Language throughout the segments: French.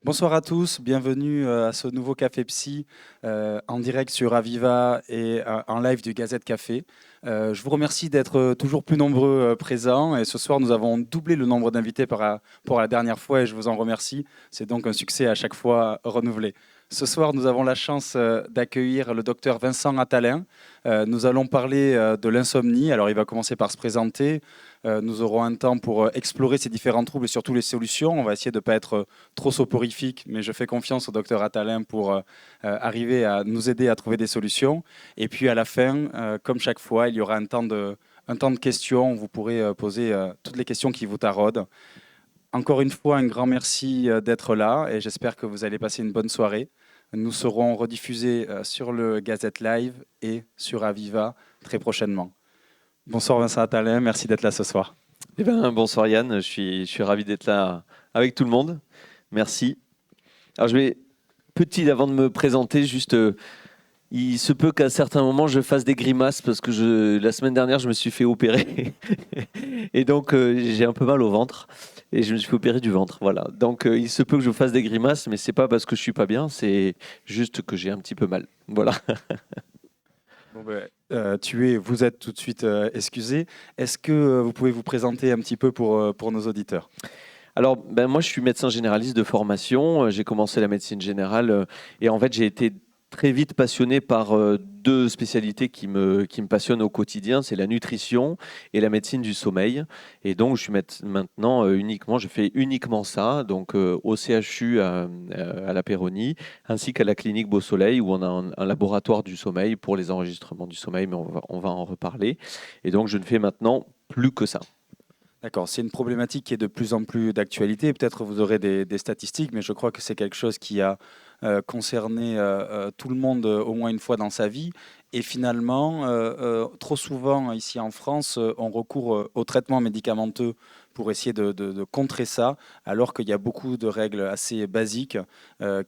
Bonsoir à tous, bienvenue à ce nouveau Café Psy en direct sur Aviva et en live du Gazette Café. Je vous remercie d'être toujours plus nombreux présents et ce soir nous avons doublé le nombre d'invités par rapport à la dernière fois et je vous en remercie. C'est donc un succès à chaque fois renouvelé. Ce soir nous avons la chance d'accueillir le docteur Vincent Attalin. Nous allons parler de l'insomnie. Alors il va commencer par se présenter. Nous aurons un temps pour explorer ces différents troubles et surtout les solutions. On va essayer de ne pas être trop soporifique, mais je fais confiance au docteur Attalin pour arriver à nous aider à trouver des solutions. Et puis à la fin, comme chaque fois, il y aura un temps de questions. Vous pourrez poser toutes les questions qui vous taraudent. Encore une fois, un grand merci d'être là et j'espère que vous allez passer une bonne soirée. Nous serons rediffusés sur le Gazette Live et sur Aviva très prochainement. Bonsoir Vincent Attalin, merci d'être là ce soir. Bonsoir Yann, je suis ravi d'être là avec tout le monde. Merci. Alors avant de me présenter, il se peut qu'à certains moments je fasse des grimaces parce que la semaine dernière je me suis fait opérer et donc j'ai un peu mal au ventre et je me suis fait opérer du ventre. Voilà. Donc il se peut que je fasse des grimaces, mais c'est pas parce que je suis pas bien, c'est juste que j'ai un petit peu mal. Voilà. Bon vous êtes tout de suite excusé. Est-ce que vous pouvez vous présenter un petit peu pour nos auditeurs? Alors, moi, je suis médecin généraliste de formation. J'ai commencé la médecine générale et en fait, j'ai été très vite passionné par deux spécialités qui me passionnent au quotidien. C'est la nutrition et la médecine du sommeil. Et donc, maintenant je fais uniquement ça, donc au CHU à la Péronie, ainsi qu'à la clinique Beau Soleil, où on a un laboratoire du sommeil pour les enregistrements du sommeil, mais on va en reparler. Et donc, je ne fais maintenant plus que ça. D'accord, c'est une problématique qui est de plus en plus d'actualité. Peut-être vous aurez des statistiques, mais je crois que c'est quelque chose qui a concerné tout le monde au moins une fois dans sa vie. Et finalement, trop souvent ici en France, on recourt au traitement médicamenteux pour essayer de contrer ça, alors qu'il y a beaucoup de règles assez basiques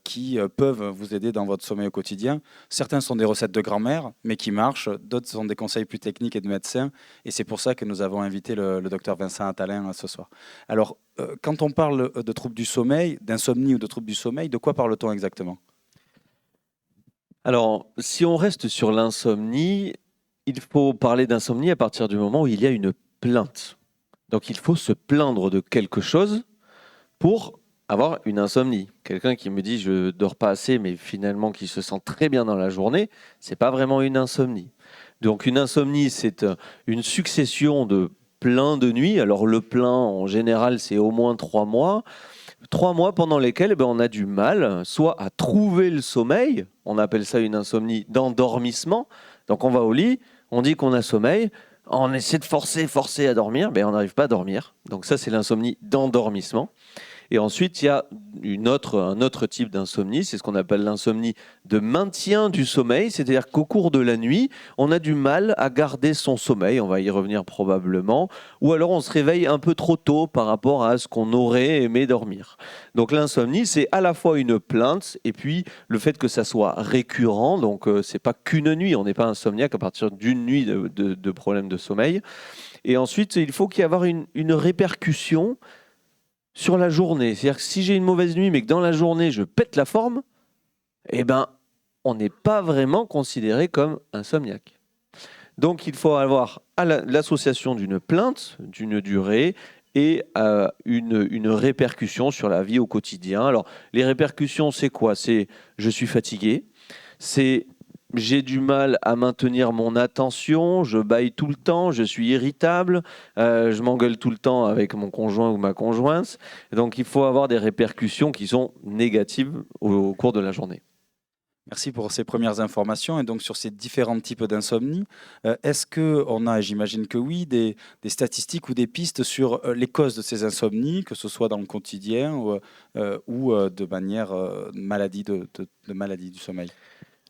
qui peuvent vous aider dans votre sommeil au quotidien. Certains sont des recettes de grand-mère, mais qui marchent. D'autres sont des conseils plus techniques et de médecins. Et c'est pour ça que nous avons invité le docteur Vincent Attalin ce soir. Alors, quand on parle de troubles du sommeil, d'insomnie ou de troubles du sommeil, de quoi parle-t-on exactement? Alors, si on reste sur l'insomnie, il faut parler d'insomnie à partir du moment où il y a une plainte. Donc, il faut se plaindre de quelque chose pour avoir une insomnie. Quelqu'un qui me dit je dors pas assez, mais finalement qui se sent très bien dans la journée, c'est pas vraiment une insomnie. Donc, une insomnie, c'est une succession de pleins de nuits. Alors, le plein, en général, c'est au moins 3 mois. 3 mois pendant lesquels on a du mal, soit à trouver le sommeil, on appelle ça une insomnie d'endormissement. Donc on va au lit, on dit qu'on a sommeil, on essaie de forcer à dormir, on n'arrive pas à dormir. Donc ça, c'est l'insomnie d'endormissement. Et ensuite, il y a un autre type d'insomnie, c'est ce qu'on appelle l'insomnie de maintien du sommeil, c'est-à-dire qu'au cours de la nuit, on a du mal à garder son sommeil, on va y revenir probablement, ou alors on se réveille un peu trop tôt par rapport à ce qu'on aurait aimé dormir. Donc l'insomnie, c'est à la fois une plainte et puis le fait que ça soit récurrent, donc c'est pas qu'une nuit, on n'est pas insomniaque à partir d'une nuit de problème de sommeil. Et ensuite, il faut qu'il y ait une répercussion sur la journée. C'est-à-dire que si j'ai une mauvaise nuit, mais que dans la journée, je pète la forme, on n'est pas vraiment considéré comme insomniaque. Donc, il faut avoir l'association d'une plainte, d'une durée, et une répercussion sur la vie au quotidien. Alors, les répercussions, c'est quoi? C'est je suis fatigué, c'est j'ai du mal à maintenir mon attention, je bâille tout le temps, je suis irritable, je m'engueule tout le temps avec mon conjoint ou ma conjointe. Donc il faut avoir des répercussions qui sont négatives au cours de la journée. Merci pour ces premières informations. Et donc, sur ces différents types d'insomnie, est-ce qu'on a, j'imagine que oui, des statistiques ou des pistes sur les causes de ces insomnies, que ce soit dans le quotidien ou de manière maladie, de maladie du sommeil?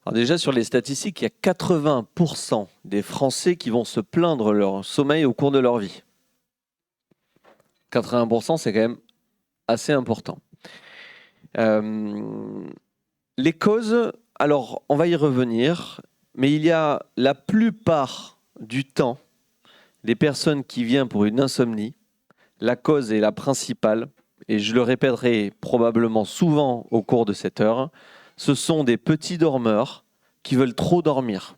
Alors déjà, sur les statistiques, il y a 80% des Français qui vont se plaindre leur sommeil au cours de leur vie. 80%, c'est quand même assez important. Les causes, alors on va y revenir, mais il y a la plupart du temps des personnes qui viennent pour une insomnie. La cause est la principale et je le répéterai probablement souvent au cours de cette heure, ce sont des petits dormeurs qui veulent trop dormir.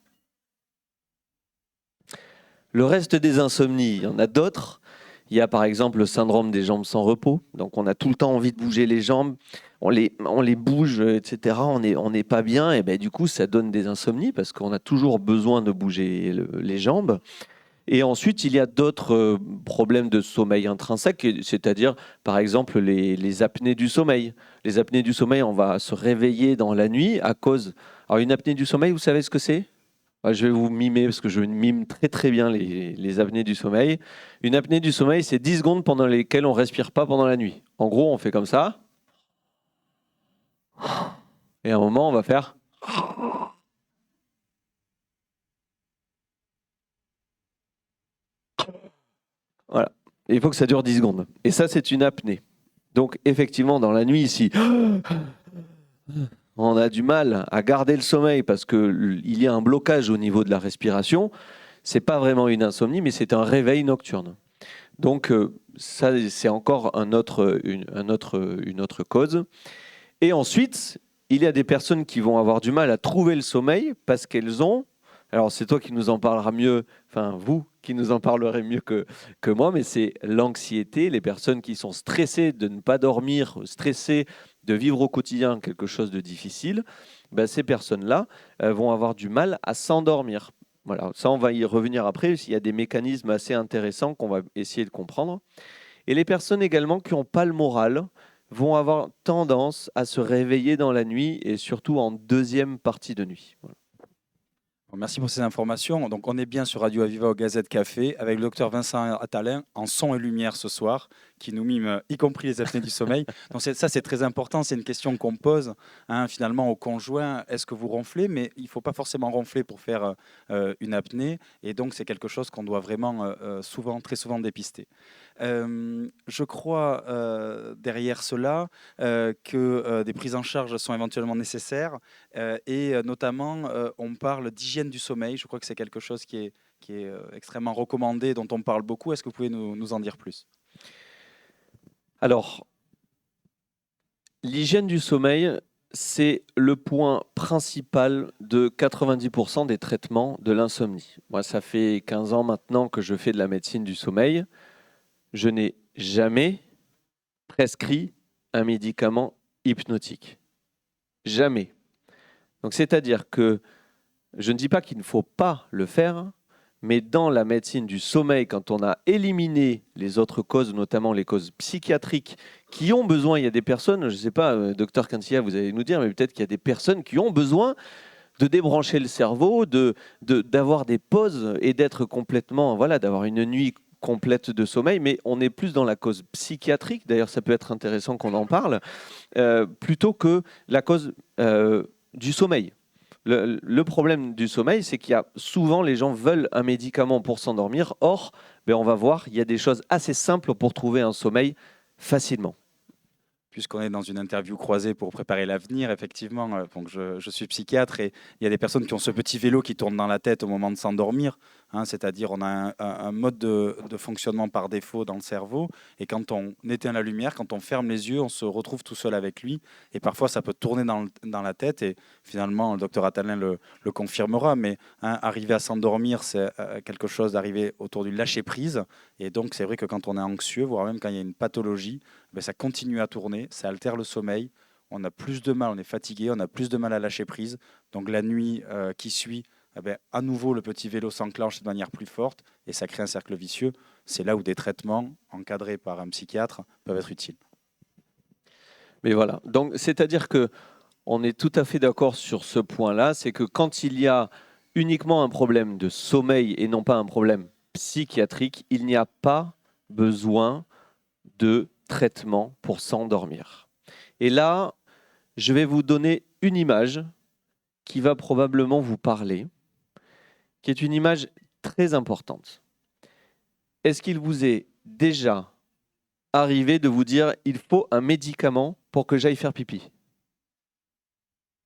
Le reste des insomnies, il y en a d'autres. Il y a par exemple le syndrome des jambes sans repos. Donc on a tout le temps envie de bouger les jambes, on les bouge, etc. On n'est pas bien, et ben, du coup ça donne des insomnies parce qu'on a toujours besoin de bouger les jambes. Et ensuite, il y a d'autres problèmes de sommeil intrinsèque, c'est-à-dire par exemple les apnées du sommeil. Les apnées du sommeil, on va se réveiller dans la nuit à cause... Alors une apnée du sommeil, vous savez ce que c'est ? Je vais vous mimer parce que je mime très très bien les apnées du sommeil. Une apnée du sommeil, c'est 10 secondes pendant lesquelles on ne respire pas pendant la nuit. En gros, on fait comme ça. Et à un moment, on va faire... Voilà. Et il faut que ça dure 10 secondes. Et ça, c'est une apnée. Donc, effectivement, dans la nuit, ici, on a du mal à garder le sommeil parce qu'il y a un blocage au niveau de la respiration. Ce n'est pas vraiment une insomnie, mais c'est un réveil nocturne. Donc, ça, c'est encore une autre cause. Et ensuite, il y a des personnes qui vont avoir du mal à trouver le sommeil parce qu'elles ont... Alors, c'est toi qui nous en parlera mieux, enfin, vous qui nous en parlerez mieux que moi, mais c'est l'anxiété, les personnes qui sont stressées de ne pas dormir, stressées de vivre au quotidien quelque chose de difficile, ben, ces personnes-là vont avoir du mal à s'endormir. Voilà, ça, on va y revenir après. Il y a des mécanismes assez intéressants qu'on va essayer de comprendre. Et les personnes également qui n'ont pas le moral vont avoir tendance à se réveiller dans la nuit et surtout en deuxième partie de nuit. Voilà. Merci pour ces informations. Donc, on est bien sur Radio Aviva au Gazette Café avec le docteur Vincent Attalin en son et lumière ce soir, qui nous mime, y compris les apnées du sommeil. Donc, ça, c'est très important. C'est une question qu'on pose finalement au conjoint. Est-ce que vous ronflez? Mais il ne faut pas forcément ronfler pour faire une apnée. Et donc, c'est quelque chose qu'on doit vraiment très souvent dépister. Je crois derrière cela que des prises en charge sont éventuellement nécessaires et notamment on parle d'hygiène du sommeil. Je crois que c'est quelque chose qui est extrêmement recommandé, dont on parle beaucoup. Est-ce que vous pouvez nous en dire plus? Alors, l'hygiène du sommeil, c'est le point principal de 90% des traitements de l'insomnie. Moi, ça fait 15 ans maintenant que je fais de la médecine du sommeil. Je n'ai jamais prescrit un médicament hypnotique. Jamais. Donc, c'est-à-dire que je ne dis pas qu'il ne faut pas le faire, mais dans la médecine du sommeil, quand on a éliminé les autres causes, notamment les causes psychiatriques, qui ont besoin, il y a des personnes, je ne sais pas, docteur Cancia, vous allez nous dire, mais peut-être qu'il y a des personnes qui ont besoin de débrancher le cerveau, d'avoir des pauses et d'être complètement, voilà, d'avoir une nuit complète de sommeil, mais on est plus dans la cause psychiatrique, d'ailleurs ça peut être intéressant qu'on en parle, plutôt que la cause du sommeil. Le problème du sommeil, c'est qu'il y a souvent, les gens veulent un médicament pour s'endormir. Or, on va voir, il y a des choses assez simples pour trouver un sommeil facilement. Puisqu'on est dans une interview croisée pour préparer l'avenir, effectivement, donc je suis psychiatre et il y a des personnes qui ont ce petit vélo qui tourne dans la tête au moment de s'endormir, c'est-à-dire on a un mode de fonctionnement par défaut dans le cerveau et quand on éteint la lumière, quand on ferme les yeux, on se retrouve tout seul avec lui et parfois ça peut tourner dans la tête et finalement le docteur Attalin le confirmera, mais arriver à s'endormir, c'est quelque chose d'arriver autour du lâcher-prise et donc c'est vrai que quand on est anxieux, voire même quand il y a une pathologie, ça continue à tourner, ça altère le sommeil, on a plus de mal, on est fatigué, on a plus de mal à lâcher prise. Donc la nuit qui suit, à nouveau le petit vélo s'enclenche de manière plus forte et ça crée un cercle vicieux. C'est là où des traitements encadrés par un psychiatre peuvent être utiles. Mais voilà, donc c'est-à-dire que on est tout à fait d'accord sur ce point-là, c'est que quand il y a uniquement un problème de sommeil et non pas un problème psychiatrique, il n'y a pas besoin de traitement pour s'endormir. Et là, je vais vous donner une image qui va probablement vous parler, qui est une image très importante. Est-ce qu'il vous est déjà arrivé de vous dire « il faut un médicament pour que j'aille faire pipi » ?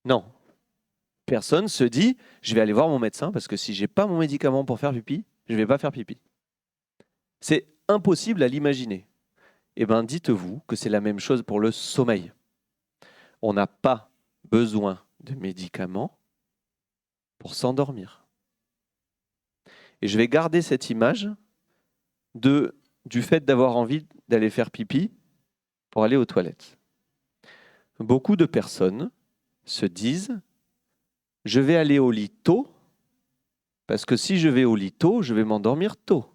Non. Personne se dit « je vais aller voir mon médecin parce que si je n'ai pas mon médicament pour faire pipi, je ne vais pas faire pipi ». C'est impossible à l'imaginer. Eh bien, dites-vous que c'est la même chose pour le sommeil. On n'a pas besoin de médicaments pour s'endormir. Et je vais garder cette image du fait d'avoir envie d'aller faire pipi pour aller aux toilettes. Beaucoup de personnes se disent « je vais aller au lit tôt, parce que si je vais au lit tôt, je vais m'endormir tôt ».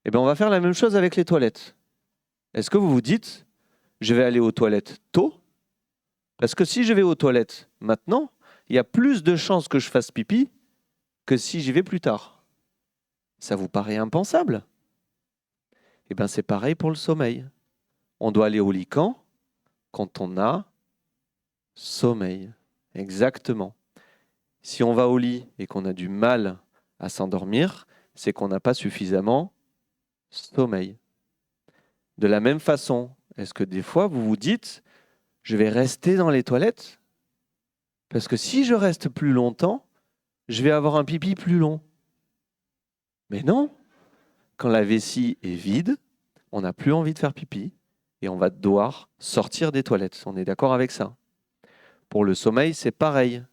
Eh bien, on va faire la même chose avec les toilettes. Est-ce que vous vous dites « je vais aller aux toilettes tôt », parce que si je vais aux toilettes maintenant, il y a plus de chances que je fasse pipi que si j'y vais plus tard. Ça vous paraît impensable? Eh bien, c'est pareil pour le sommeil. On doit aller au lit quand on a sommeil. Exactement. Si on va au lit et qu'on a du mal à s'endormir, c'est qu'on n'a pas suffisamment sommeil. De la même façon, est-ce que des fois vous vous dites « je vais rester dans les toilettes parce que si je reste plus longtemps, je vais avoir un pipi plus long ». Mais non, quand la vessie est vide, on n'a plus envie de faire pipi et on va devoir sortir des toilettes. On est d'accord avec ça? Pour le sommeil, c'est pareil.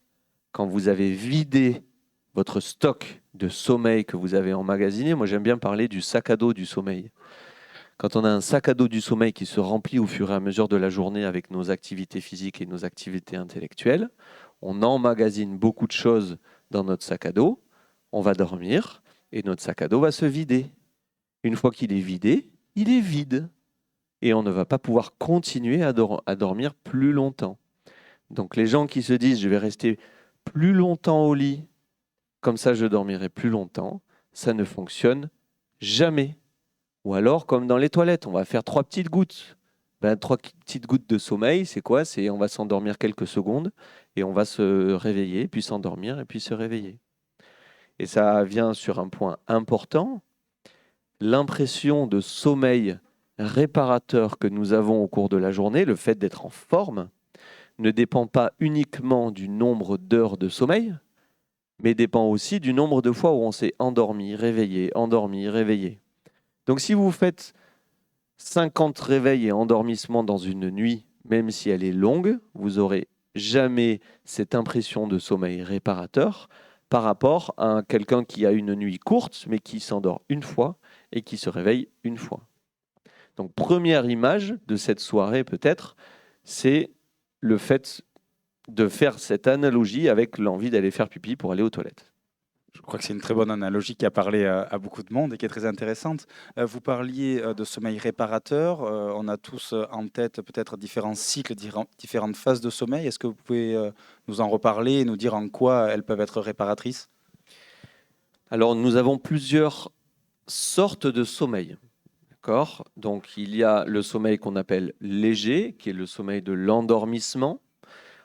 Quand vous avez vidé votre stock de sommeil que vous avez emmagasiné, moi j'aime bien parler du sac à dos du sommeil. Quand on a un sac à dos du sommeil qui se remplit au fur et à mesure de la journée avec nos activités physiques et nos activités intellectuelles, on emmagasine beaucoup de choses dans notre sac à dos, on va dormir et notre sac à dos va se vider. Une fois qu'il est vidé, il est vide. Et on ne va pas pouvoir continuer à dormir plus longtemps. Donc les gens qui se disent « je vais rester plus longtemps au lit, comme ça je dormirai plus longtemps », ça ne fonctionne jamais. Ou alors, comme dans les toilettes, on va faire 3 petites gouttes. 3 petites gouttes de sommeil, c'est quoi? C'est on va s'endormir quelques secondes et on va se réveiller, puis s'endormir et puis se réveiller. Et ça vient sur un point important. L'impression de sommeil réparateur que nous avons au cours de la journée, le fait d'être en forme, ne dépend pas uniquement du nombre d'heures de sommeil, mais dépend aussi du nombre de fois où on s'est endormi, réveillé. Donc si vous faites 50 réveils et endormissements dans une nuit, même si elle est longue, vous n'aurez jamais cette impression de sommeil réparateur par rapport à quelqu'un qui a une nuit courte, mais qui s'endort une fois et qui se réveille une fois. Donc première image de cette soirée peut-être, c'est le fait de faire cette analogie avec l'envie d'aller faire pipi pour aller aux toilettes. Je crois que c'est une très bonne analogie qui a parlé à beaucoup de monde et qui est très intéressante. Vous parliez de sommeil réparateur. On a tous en tête peut-être différents cycles, différentes phases de sommeil. Est-ce que vous pouvez nous en reparler et nous dire en quoi elles peuvent être réparatrices? Alors, nous avons plusieurs sortes de sommeil. D'accord ? Donc, il y a le sommeil qu'on appelle léger, qui est le sommeil de l'endormissement.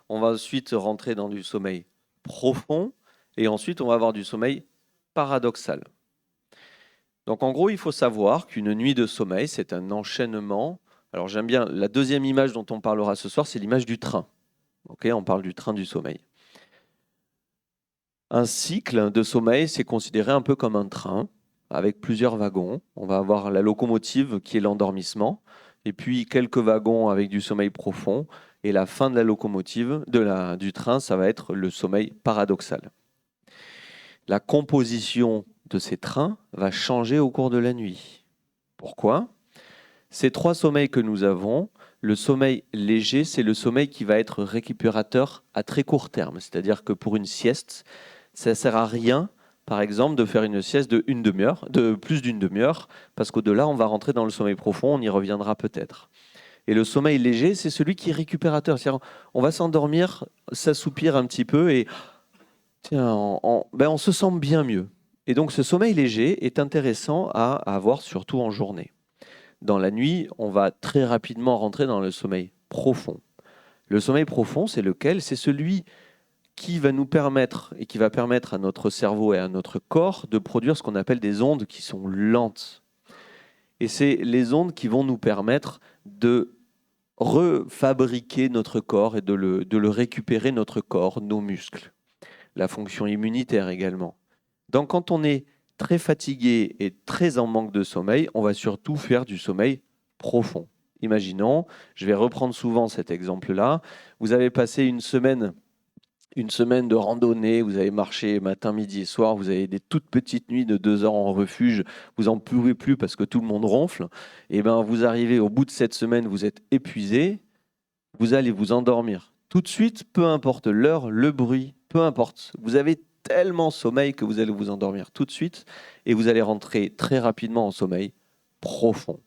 On va ensuite rentrer dans du sommeil profond. Et ensuite, on va avoir du sommeil paradoxal. Donc, en gros, il faut savoir qu'une nuit de sommeil, c'est un enchaînement. Alors, j'aime bien la deuxième image dont on parlera ce soir, c'est l'image du train. Okay, on parle du train du sommeil. Un cycle de sommeil, c'est considéré un peu comme un train avec plusieurs wagons. On va avoir la locomotive qui est l'endormissement, et puis quelques wagons avec du sommeil profond. Et la fin de la locomotive, du train, ça va être le sommeil paradoxal. La composition de ces trains va changer au cours de la nuit. Pourquoi ? Ces 3 sommeils que nous avons, le sommeil léger, c'est le sommeil qui va être récupérateur à très court terme. C'est-à-dire que pour une sieste, ça ne sert à rien, par exemple, de faire une sieste de plus d'une demi-heure, parce qu'au-delà, on va rentrer dans le sommeil profond, on y reviendra peut-être. Et le sommeil léger, c'est celui qui est récupérateur. C'est-à-dire, on va s'endormir, s'assoupir un petit peu et on se sent bien mieux. Et donc, ce sommeil léger est intéressant à avoir, surtout en journée. Dans la nuit, on va très rapidement rentrer dans le sommeil profond. Le sommeil profond, c'est lequel ? C'est celui qui va nous permettre et qui va permettre à notre cerveau et à notre corps de produire ce qu'on appelle des ondes qui sont lentes. Et c'est les ondes qui vont nous permettre de refabriquer notre corps et de le récupérer, notre corps, nos muscles. La fonction immunitaire également. Donc quand on est très fatigué et très en manque de sommeil, on va surtout faire du sommeil profond. Imaginons, je vais reprendre souvent cet exemple-là, vous avez passé une semaine de randonnée, vous avez marché matin, midi et soir, vous avez des toutes petites nuits de 2 heures en refuge, vous n'en pouvez plus parce que tout le monde ronfle, et ben vous arrivez au bout de cette semaine, vous êtes épuisé, vous allez vous endormir. Tout de suite, peu importe l'heure, le bruit, peu importe. Vous avez tellement sommeil que vous allez vous endormir tout de suite et vous allez rentrer très rapidement en sommeil profond.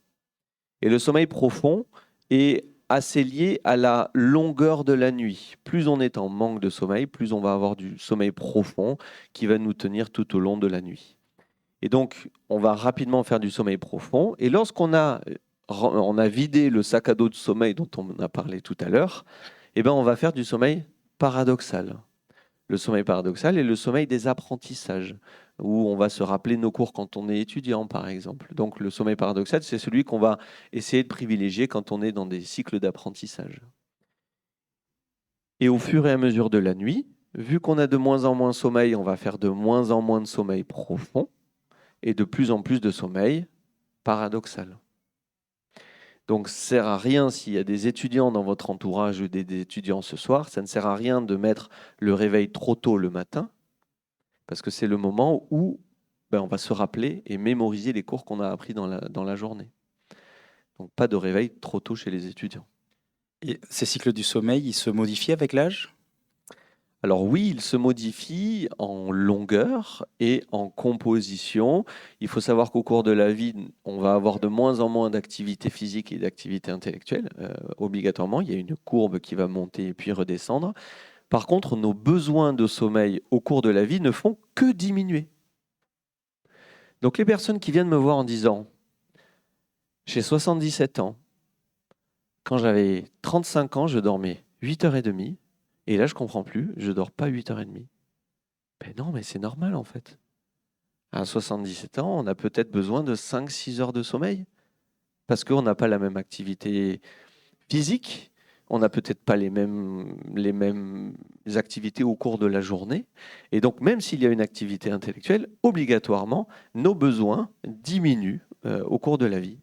Et le sommeil profond est assez lié à la longueur de la nuit. Plus on est en manque de sommeil, plus on va avoir du sommeil profond qui va nous tenir tout au long de la nuit. Et donc, on va rapidement faire du sommeil profond. Et lorsqu'on a vidé le sac à dos de sommeil dont on a parlé tout à l'heure, eh ben, on va faire du sommeil paradoxal. Le sommeil paradoxal est le sommeil des apprentissages, où on va se rappeler nos cours quand on est étudiant, par exemple. Donc le sommeil paradoxal, c'est celui qu'on va essayer de privilégier quand on est dans des cycles d'apprentissage. Et au fur et à mesure de la nuit, vu qu'on a de moins en moins de sommeil, on va faire de moins en moins de sommeil profond et de plus en plus de sommeil paradoxal. Donc, ça ne sert à rien s'il y a des étudiants dans votre entourage ou des étudiants ce soir, ça ne sert à rien de mettre le réveil trop tôt le matin, parce que c'est le moment où on va se rappeler et mémoriser les cours qu'on a appris dans la journée. Donc, pas de réveil trop tôt chez les étudiants. Et ces cycles du sommeil, ils se modifient avec l'âge? Alors oui, il se modifie en longueur et en composition. Il faut savoir qu'au cours de la vie, on va avoir de moins en moins d'activité physique et d'activité intellectuelle. Obligatoirement, il y a une courbe qui va monter et puis redescendre. Par contre, nos besoins de sommeil au cours de la vie ne font que diminuer. Donc les personnes qui viennent me voir en disant « J'ai 77 ans, quand j'avais 35 ans, je dormais 8h30. Et là, je comprends plus, je dors pas 8h30. » Ben non, mais c'est normal en fait. À 77 ans, on a peut-être besoin de 5-6 heures de sommeil parce qu'on n'a pas la même activité physique, on n'a peut-être pas les mêmes activités au cours de la journée. Et donc, même s'il y a une activité intellectuelle, obligatoirement, nos besoins diminuent au cours de la vie.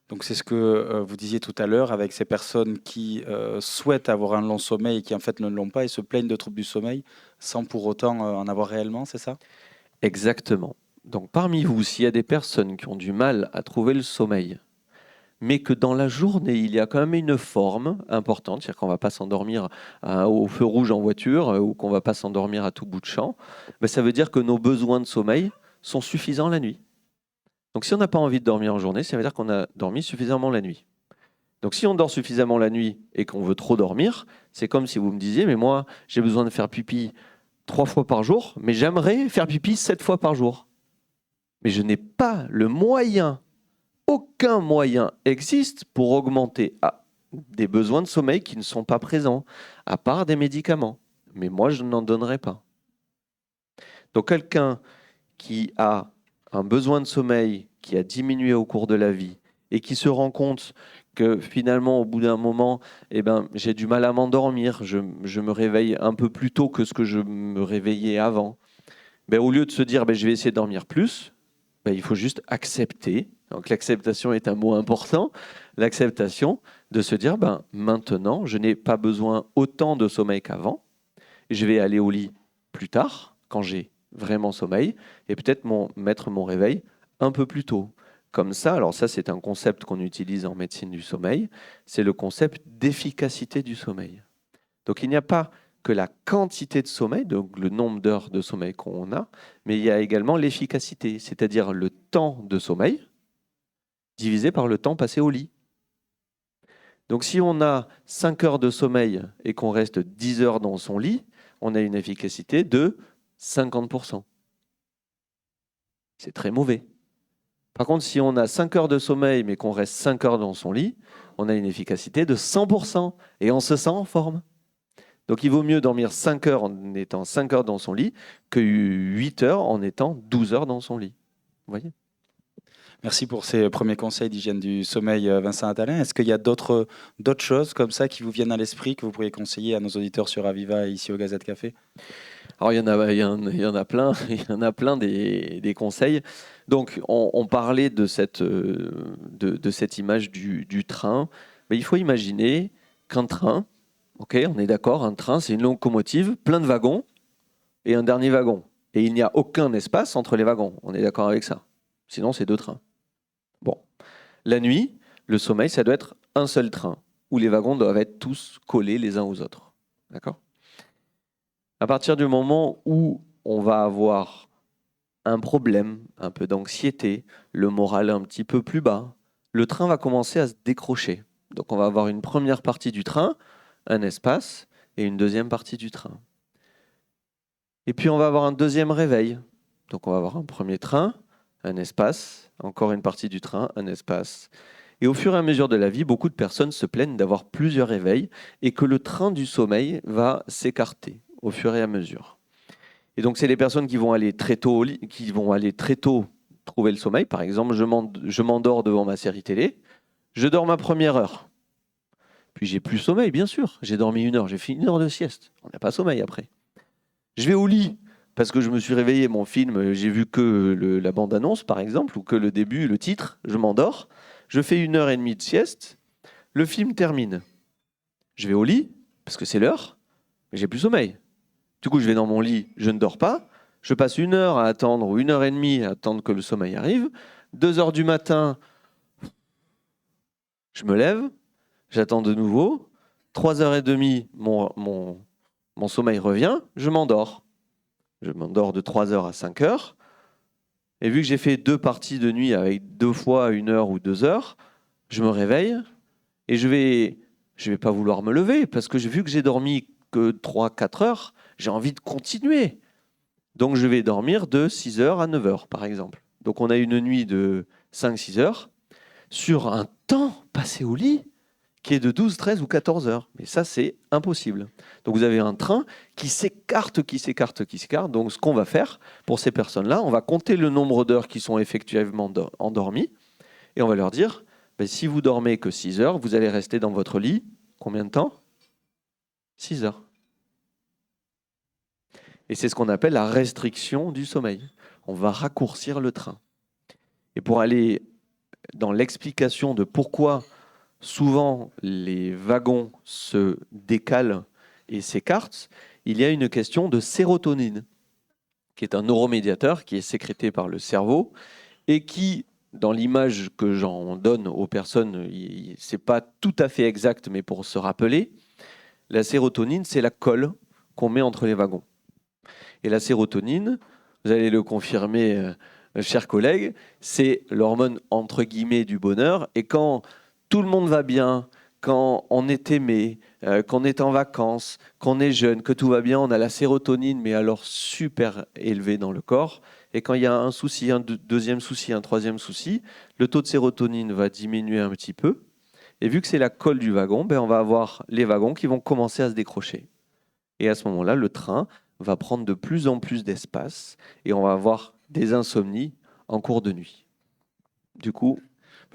Donc c'est ce que vous disiez tout à l'heure avec ces personnes qui souhaitent avoir un long sommeil et qui en fait ne l'ont pas et se plaignent de troubles du sommeil sans pour autant en avoir réellement, c'est ça? Exactement. Donc parmi vous, s'il y a des personnes qui ont du mal à trouver le sommeil, mais que dans la journée, il y a quand même une forme importante, c'est-à-dire qu'on ne va pas s'endormir au feu rouge en voiture ou qu'on ne va pas s'endormir à tout bout de champ, ben ça veut dire que nos besoins de sommeil sont suffisants la nuit. Donc si on n'a pas envie de dormir en journée, ça veut dire qu'on a dormi suffisamment la nuit. Donc si on dort suffisamment la nuit et qu'on veut trop dormir, c'est comme si vous me disiez, mais moi, j'ai besoin de faire pipi 3 fois par jour, mais j'aimerais faire pipi 7 fois par jour. Mais je n'ai pas le moyen, aucun moyen existe pour augmenter des besoins de sommeil qui ne sont pas présents, à part des médicaments. Mais moi, je n'en donnerai pas. Donc quelqu'un qui a un besoin de sommeil qui a diminué au cours de la vie et qui se rend compte que finalement, au bout d'un moment, j'ai du mal à m'endormir, je me réveille un peu plus tôt que ce que je me réveillais avant. Au lieu de se dire je vais essayer de dormir plus, il faut juste accepter. Donc l'acceptation est un mot important. L'acceptation de se dire maintenant, je n'ai pas besoin autant de sommeil qu'avant. Je vais aller au lit plus tard, quand j'ai vraiment sommeil, et peut-être mettre mon réveil un peu plus tôt. Comme ça, alors ça c'est un concept qu'on utilise en médecine du sommeil, c'est le concept d'efficacité du sommeil. Donc il n'y a pas que la quantité de sommeil, donc le nombre d'heures de sommeil qu'on a, mais il y a également l'efficacité, c'est-à-dire le temps de sommeil divisé par le temps passé au lit. Donc si on a 5 heures de sommeil et qu'on reste 10 heures dans son lit, on a une efficacité de 50%. C'est très mauvais. Par contre, si on a 5 heures de sommeil mais qu'on reste 5 heures dans son lit, on a une efficacité de 100% et on se sent en forme. Donc il vaut mieux dormir 5 heures en étant 5 heures dans son lit que 8 heures en étant 12 heures dans son lit. Vous voyez ? Merci pour ces premiers conseils d'hygiène du sommeil, Vincent Attalin. Est-ce qu'il y a d'autres choses comme ça qui vous viennent à l'esprit que vous pourriez conseiller à nos auditeurs sur Aviva et ici au Gazette Café? Alors, il y en a plein, il y en a plein des conseils. Donc, on parlait de cette image du train. Mais il faut imaginer qu'un train, ok, on est d'accord, un train, c'est une locomotive, plein de wagons et un dernier wagon. Et il n'y a aucun espace entre les wagons. On est d'accord avec ça. Sinon, c'est deux trains. Bon. La nuit, le sommeil, ça doit être un seul train, où les wagons doivent être tous collés les uns aux autres. D'accord ? À partir du moment où on va avoir un problème, un peu d'anxiété, le moral un petit peu plus bas, le train va commencer à se décrocher. Donc on va avoir une première partie du train, un espace, et une deuxième partie du train. Et puis on va avoir un deuxième réveil. Donc on va avoir un premier train, un espace, encore une partie du train, un espace. Et au fur et à mesure de la vie, beaucoup de personnes se plaignent d'avoir plusieurs réveils et que le train du sommeil va s'écarter au fur et à mesure. Et donc c'est les personnes qui vont aller très tôt au lit, qui vont aller très tôt trouver le sommeil. Par exemple, je m'endors devant ma série télé, je dors ma première heure. Puis j'ai plus sommeil, bien sûr. J'ai dormi 1 heure, j'ai fait 1 heure de sieste. On n'a pas sommeil après. Je vais au lit parce que je me suis réveillé, mon film, j'ai vu que la bande-annonce, par exemple, ou que le début, le titre, je m'endors. Je fais 1 heure et demie de sieste, le film termine. Je vais au lit, parce que c'est l'heure, mais j'ai plus sommeil. Du coup, je vais dans mon lit, je ne dors pas. Je passe 1 heure à attendre, ou 1 heure et demie à attendre que le sommeil arrive. 2 heures du matin, je me lève, j'attends de nouveau. 3 heures et demie, mon sommeil revient, je m'endors. Je m'endors de 3 heures à 5 heures. Et vu que j'ai fait 2 parties de nuit avec 2 fois 1 heure ou 2 heures, je me réveille et je vais pas vouloir me lever parce que vu que j'ai dormi que 3-4 heures, j'ai envie de continuer. Donc je vais dormir de 6 heures à 9 heures, par exemple. Donc on a une nuit de 5-6 heures sur un temps passé au lit qui est de 12, 13 ou 14 heures. Mais ça, c'est impossible. Donc vous avez un train qui s'écarte, qui s'écarte, qui s'écarte. Donc ce qu'on va faire pour ces personnes-là, on va compter le nombre d'heures qui sont effectivement endormies et on va leur dire, ben, si vous dormez que 6 heures, vous allez rester dans votre lit combien de temps ? 6 heures. Et c'est ce qu'on appelle la restriction du sommeil. On va raccourcir le train. Et pour aller dans l'explication de pourquoi souvent les wagons se décalent et s'écartent, il y a une question de sérotonine, qui est un neuromédiateur qui est sécrété par le cerveau et qui, dans l'image que j'en donne aux personnes, c'est pas tout à fait exact, mais pour se rappeler, la sérotonine, c'est la colle qu'on met entre les wagons. Et la sérotonine, vous allez le confirmer, chers collègues, c'est l'hormone entre guillemets du bonheur. Et quand tout le monde va bien, quand on est aimé, qu'on est en vacances, qu'on est jeune, que tout va bien, on a la sérotonine, mais alors super élevée dans le corps. Et quand il y a un souci, un deuxième souci, un troisième souci, le taux de sérotonine va diminuer un petit peu. Et vu que c'est la colle du wagon, ben on va avoir les wagons qui vont commencer à se décrocher. Et à ce moment-là, le train va prendre de plus en plus d'espace et on va avoir des insomnies en cours de nuit. Du coup,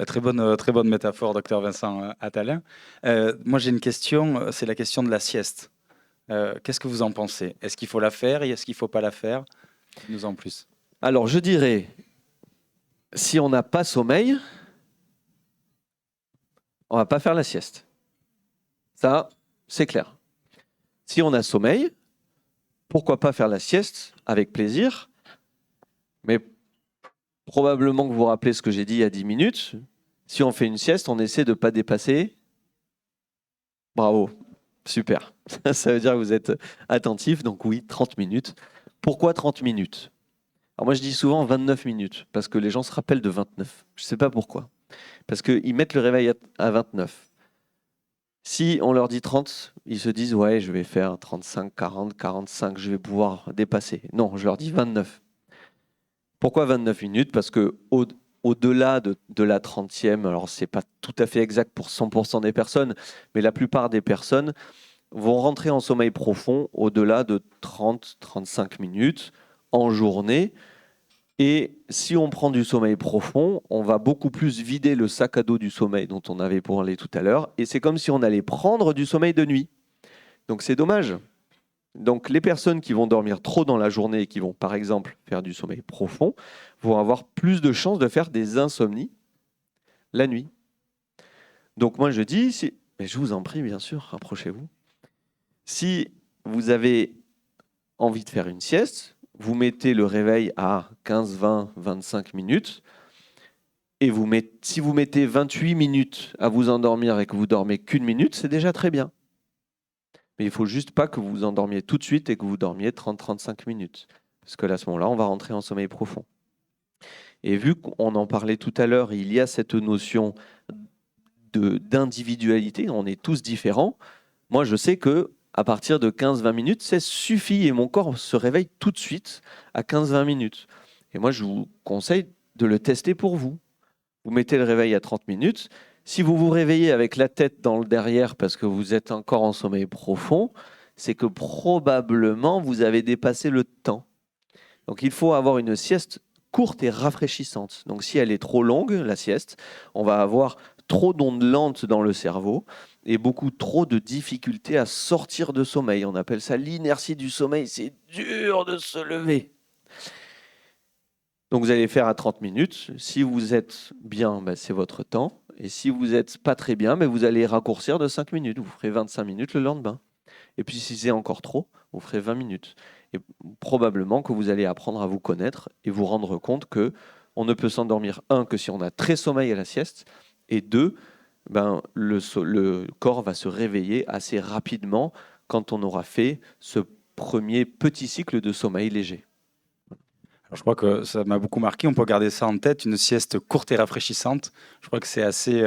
Très bonne métaphore, docteur Vincent Attalin. Moi, j'ai une question, c'est la question de la sieste. Qu'est-ce que vous en pensez? Est-ce qu'il faut la faire et est-ce qu'il ne faut pas la faire? Dites-nous en plus. alors je dirais, si on n'a pas sommeil, on ne va pas faire la sieste. Ça, c'est clair. Si on a sommeil, pourquoi pas faire la sieste avec plaisir, mais probablement que vous vous rappelez ce que j'ai dit il y a 10 minutes. Si on fait une sieste, on essaie de ne pas dépasser. Bravo, super. Ça veut dire que vous êtes attentif, donc oui, 30 minutes. Pourquoi 30 minutes? Alors moi je dis souvent 29 minutes, parce que les gens se rappellent de 29. Je ne sais pas pourquoi. Parce qu'ils mettent le réveil à 29. Si on leur dit 30, ils se disent ouais, je vais faire 35, 40, 45, je vais pouvoir dépasser. Non, je leur dis 29. Pourquoi 29 minutes? Parce que au-delà de la 30e, alors c'est pas tout à fait exact pour 100% des personnes, mais la plupart des personnes vont rentrer en sommeil profond au-delà de 30-35 minutes en journée. Et si on prend du sommeil profond, on va beaucoup plus vider le sac à dos du sommeil dont on avait parlé tout à l'heure. Et c'est comme si on allait prendre du sommeil de nuit. Donc c'est dommage. Donc les personnes qui vont dormir trop dans la journée et qui vont par exemple faire du sommeil profond vont avoir plus de chances de faire des insomnies la nuit. Donc moi je dis, mais je vous en prie bien sûr, rapprochez-vous. Si vous avez envie de faire une sieste, vous mettez le réveil à 15, 20, 25 minutes et si vous mettez 28 minutes à vous endormir et que vous dormez qu'1 minute, c'est déjà très bien. Mais il ne faut juste pas que vous vous endormiez tout de suite et que vous dormiez 30-35 minutes. Parce que là, à ce moment-là, on va rentrer en sommeil profond. Et vu qu'on en parlait tout à l'heure, il y a cette notion d'individualité, on est tous différents. Moi, je sais que à partir de 15-20 minutes, ça suffit et mon corps se réveille tout de suite à 15-20 minutes. Et moi, je vous conseille de le tester pour vous. Vous mettez le réveil à 30 minutes. Si vous vous réveillez avec la tête dans le derrière parce que vous êtes encore en sommeil profond, c'est que probablement vous avez dépassé le temps. Donc il faut avoir une sieste courte et rafraîchissante. Donc si elle est trop longue, la sieste, on va avoir trop d'ondes lentes dans le cerveau et beaucoup trop de difficultés à sortir de sommeil. On appelle ça l'inertie du sommeil. C'est dur de se lever. Donc vous allez faire à 30 minutes. Si vous êtes bien, c'est votre temps. Et si vous n'êtes pas très bien, vous allez raccourcir de 5 minutes. Vous ferez 25 minutes le lendemain. Et puis si c'est encore trop, vous ferez 20 minutes. Et probablement que vous allez apprendre à vous connaître et vous rendre compte que on ne peut s'endormir, que si on a très sommeil à la sieste, et deux, le corps va se réveiller assez rapidement quand on aura fait ce premier petit cycle de sommeil léger. Alors, je crois que ça m'a beaucoup marqué. On peut garder ça en tête, une sieste courte et rafraîchissante. Je crois que c'est assez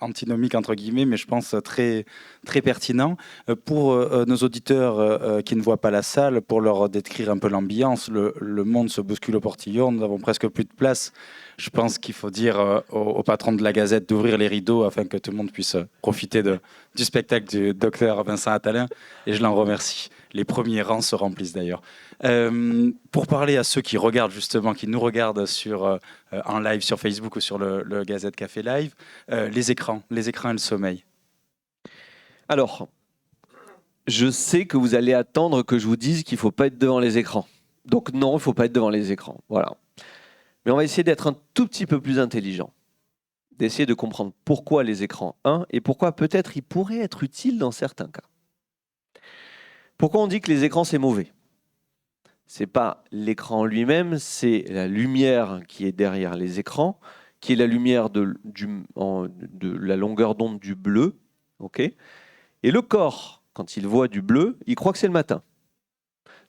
antinomique, entre guillemets, mais je pense très, très pertinent. Pour nos auditeurs qui ne voient pas la salle, pour leur décrire un peu l'ambiance, le monde se bouscule au portillon. Nous n'avons presque plus de place. Je pense qu'il faut dire au patron de la Gazette d'ouvrir les rideaux afin que tout le monde puisse profiter du spectacle du docteur Vincent Attalin. Et je l'en remercie. Les premiers rangs se remplissent d'ailleurs. Pour parler à ceux qui regardent justement, qui nous regardent en live sur Facebook ou sur le Gazette Café Live, les écrans et le sommeil. Alors, je sais que vous allez attendre que je vous dise qu'il ne faut pas être devant les écrans. Donc non, il ne faut pas être devant les écrans. Voilà. Mais on va essayer d'être un tout petit peu plus intelligent, d'essayer de comprendre pourquoi les écrans, et pourquoi peut-être ils pourraient être utiles dans certains cas. Pourquoi on dit que les écrans, c'est mauvais ? Ce n'est pas l'écran lui-même, c'est la lumière qui est derrière les écrans, qui est la lumière de la longueur d'onde du bleu. Okay ? Et le corps, quand il voit du bleu, il croit que c'est le matin.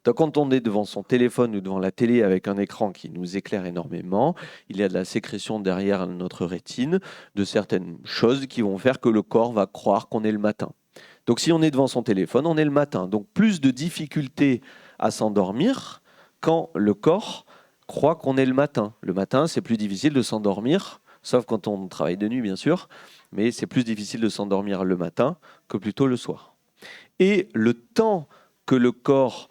Donc quand on est devant son téléphone ou devant la télé avec un écran qui nous éclaire énormément, il y a de la sécrétion derrière notre rétine de certaines choses qui vont faire que le corps va croire qu'on est le matin. Donc si on est devant son téléphone, on est le matin. Donc plus de difficultés à s'endormir quand le corps croit qu'on est le matin. Le matin, c'est plus difficile de s'endormir, sauf quand on travaille de nuit, bien sûr, mais c'est plus difficile de s'endormir le matin que plutôt le soir. Et le temps que le corps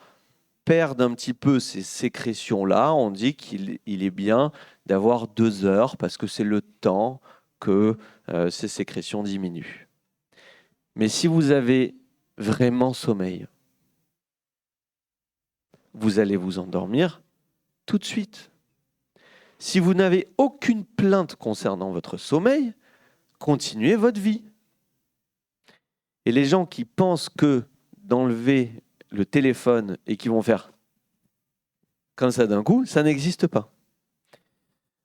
perde un petit peu ces sécrétions-là, on dit qu'il est bien d'avoir 2 heures, parce que c'est le temps que ces sécrétions diminuent. Mais si vous avez vraiment sommeil, vous allez vous endormir tout de suite. Si vous n'avez aucune plainte concernant votre sommeil, continuez votre vie. Et les gens qui pensent que d'enlever le téléphone et qui vont faire comme ça d'un coup, ça n'existe pas.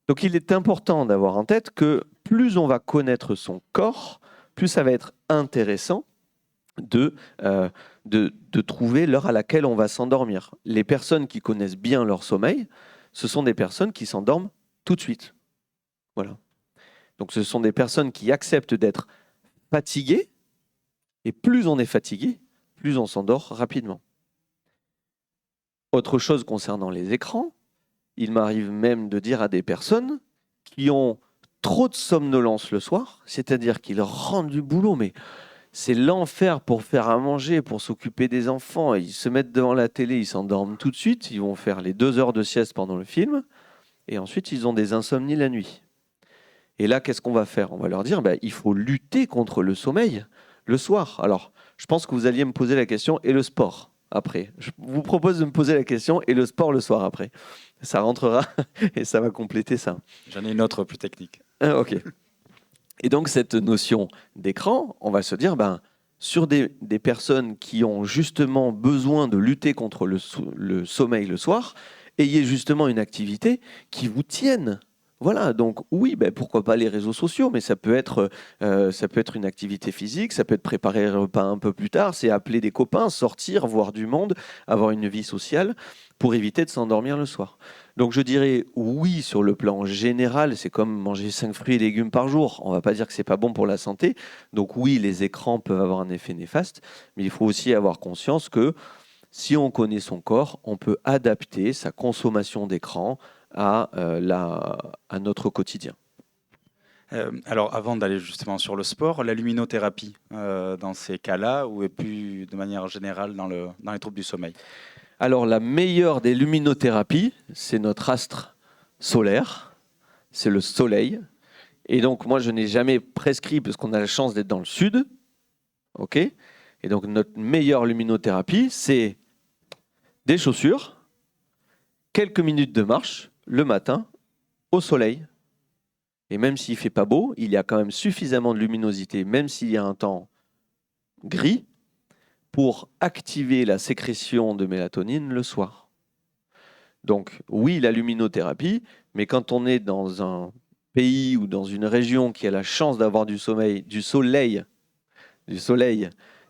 Donc il est important d'avoir en tête que plus on va connaître son corps, plus ça va être intéressant de trouver l'heure à laquelle on va s'endormir. Les personnes qui connaissent bien leur sommeil, ce sont des personnes qui s'endorment tout de suite. Voilà. Donc ce sont des personnes qui acceptent d'être fatiguées, et plus on est fatigué, plus on s'endort rapidement. Autre chose concernant les écrans, il m'arrive même de dire à des personnes qui ont trop de somnolence le soir, c'est-à-dire qu'ils rentrent du boulot, mais c'est l'enfer pour faire à manger, pour s'occuper des enfants. Ils se mettent devant la télé, ils s'endorment tout de suite. Ils vont faire les 2 heures de sieste pendant le film. et ensuite ils ont des insomnies la nuit. Et là, qu'est-ce qu'on va faire? On va leur dire, il faut lutter contre le sommeil le soir. Alors, je pense que vous alliez me poser la question, et le sport après? Je vous propose de me poser la question, et le sport le soir après? Ça rentrera et ça va compléter ça. J'en ai une autre plus technique. Ok. Et donc, cette notion d'écran, on va se dire, sur des personnes qui ont justement besoin de lutter contre le sommeil le soir, ayez justement une activité qui vous tienne. Voilà, donc oui, pourquoi pas les réseaux sociaux, mais ça peut être une activité physique, ça peut être préparer un repas un peu plus tard, c'est appeler des copains, sortir, voir du monde, avoir une vie sociale pour éviter de s'endormir le soir. Donc je dirais oui sur le plan général, c'est comme manger 5 fruits et légumes par jour. On ne va pas dire que c'est pas bon pour la santé. Donc oui, les écrans peuvent avoir un effet néfaste, mais il faut aussi avoir conscience que si on connaît son corps, on peut adapter sa consommation d'écran à notre quotidien. Alors, avant d'aller justement sur le sport, la luminothérapie dans ces cas-là, ou est plus de manière générale dans les troubles du sommeil? Alors, la meilleure des luminothérapies, c'est notre astre solaire, c'est le soleil. Et donc, moi, je n'ai jamais prescrit, parce qu'on a la chance d'être dans le sud. OK ? Et donc, notre meilleure luminothérapie, c'est des chaussures, quelques minutes de marche le matin au soleil. Et même s'il ne fait pas beau, il y a quand même suffisamment de luminosité, même s'il y a un temps gris, pour activer la sécrétion de mélatonine le soir. Donc oui, la luminothérapie, mais quand on est dans un pays ou dans une région qui a la chance d'avoir du soleil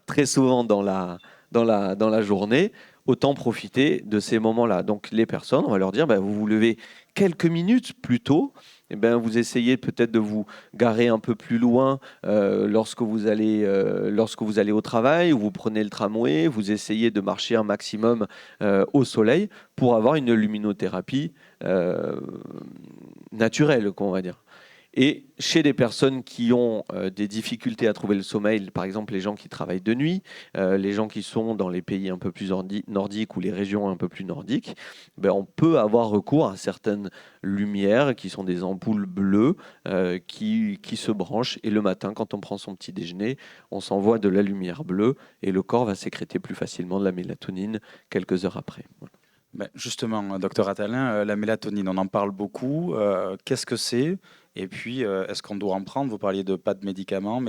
très souvent dans la journée, autant profiter de ces moments-là. Donc les personnes, on va leur dire, vous vous levez quelques minutes plus tôt, vous essayez peut-être de vous garer un peu plus loin lorsque vous allez au travail, ou vous prenez le tramway, vous essayez de marcher un maximum au soleil pour avoir une luminothérapie naturelle, on va dire. Et chez des personnes qui ont des difficultés à trouver le sommeil, par exemple les gens qui travaillent de nuit, les gens qui sont dans les pays un peu plus nordiques ou les régions un peu plus nordiques, on peut avoir recours à certaines lumières qui sont des ampoules bleues qui se branchent. Et le matin, quand on prend son petit déjeuner, on s'envoie de la lumière bleue et le corps va sécréter plus facilement de la mélatonine quelques heures après. Voilà. Justement, docteur Attalin, la mélatonine, on en parle beaucoup. Qu'est-ce que c'est? Et puis, est-ce qu'on doit en prendre? Vous parliez de pas de médicaments.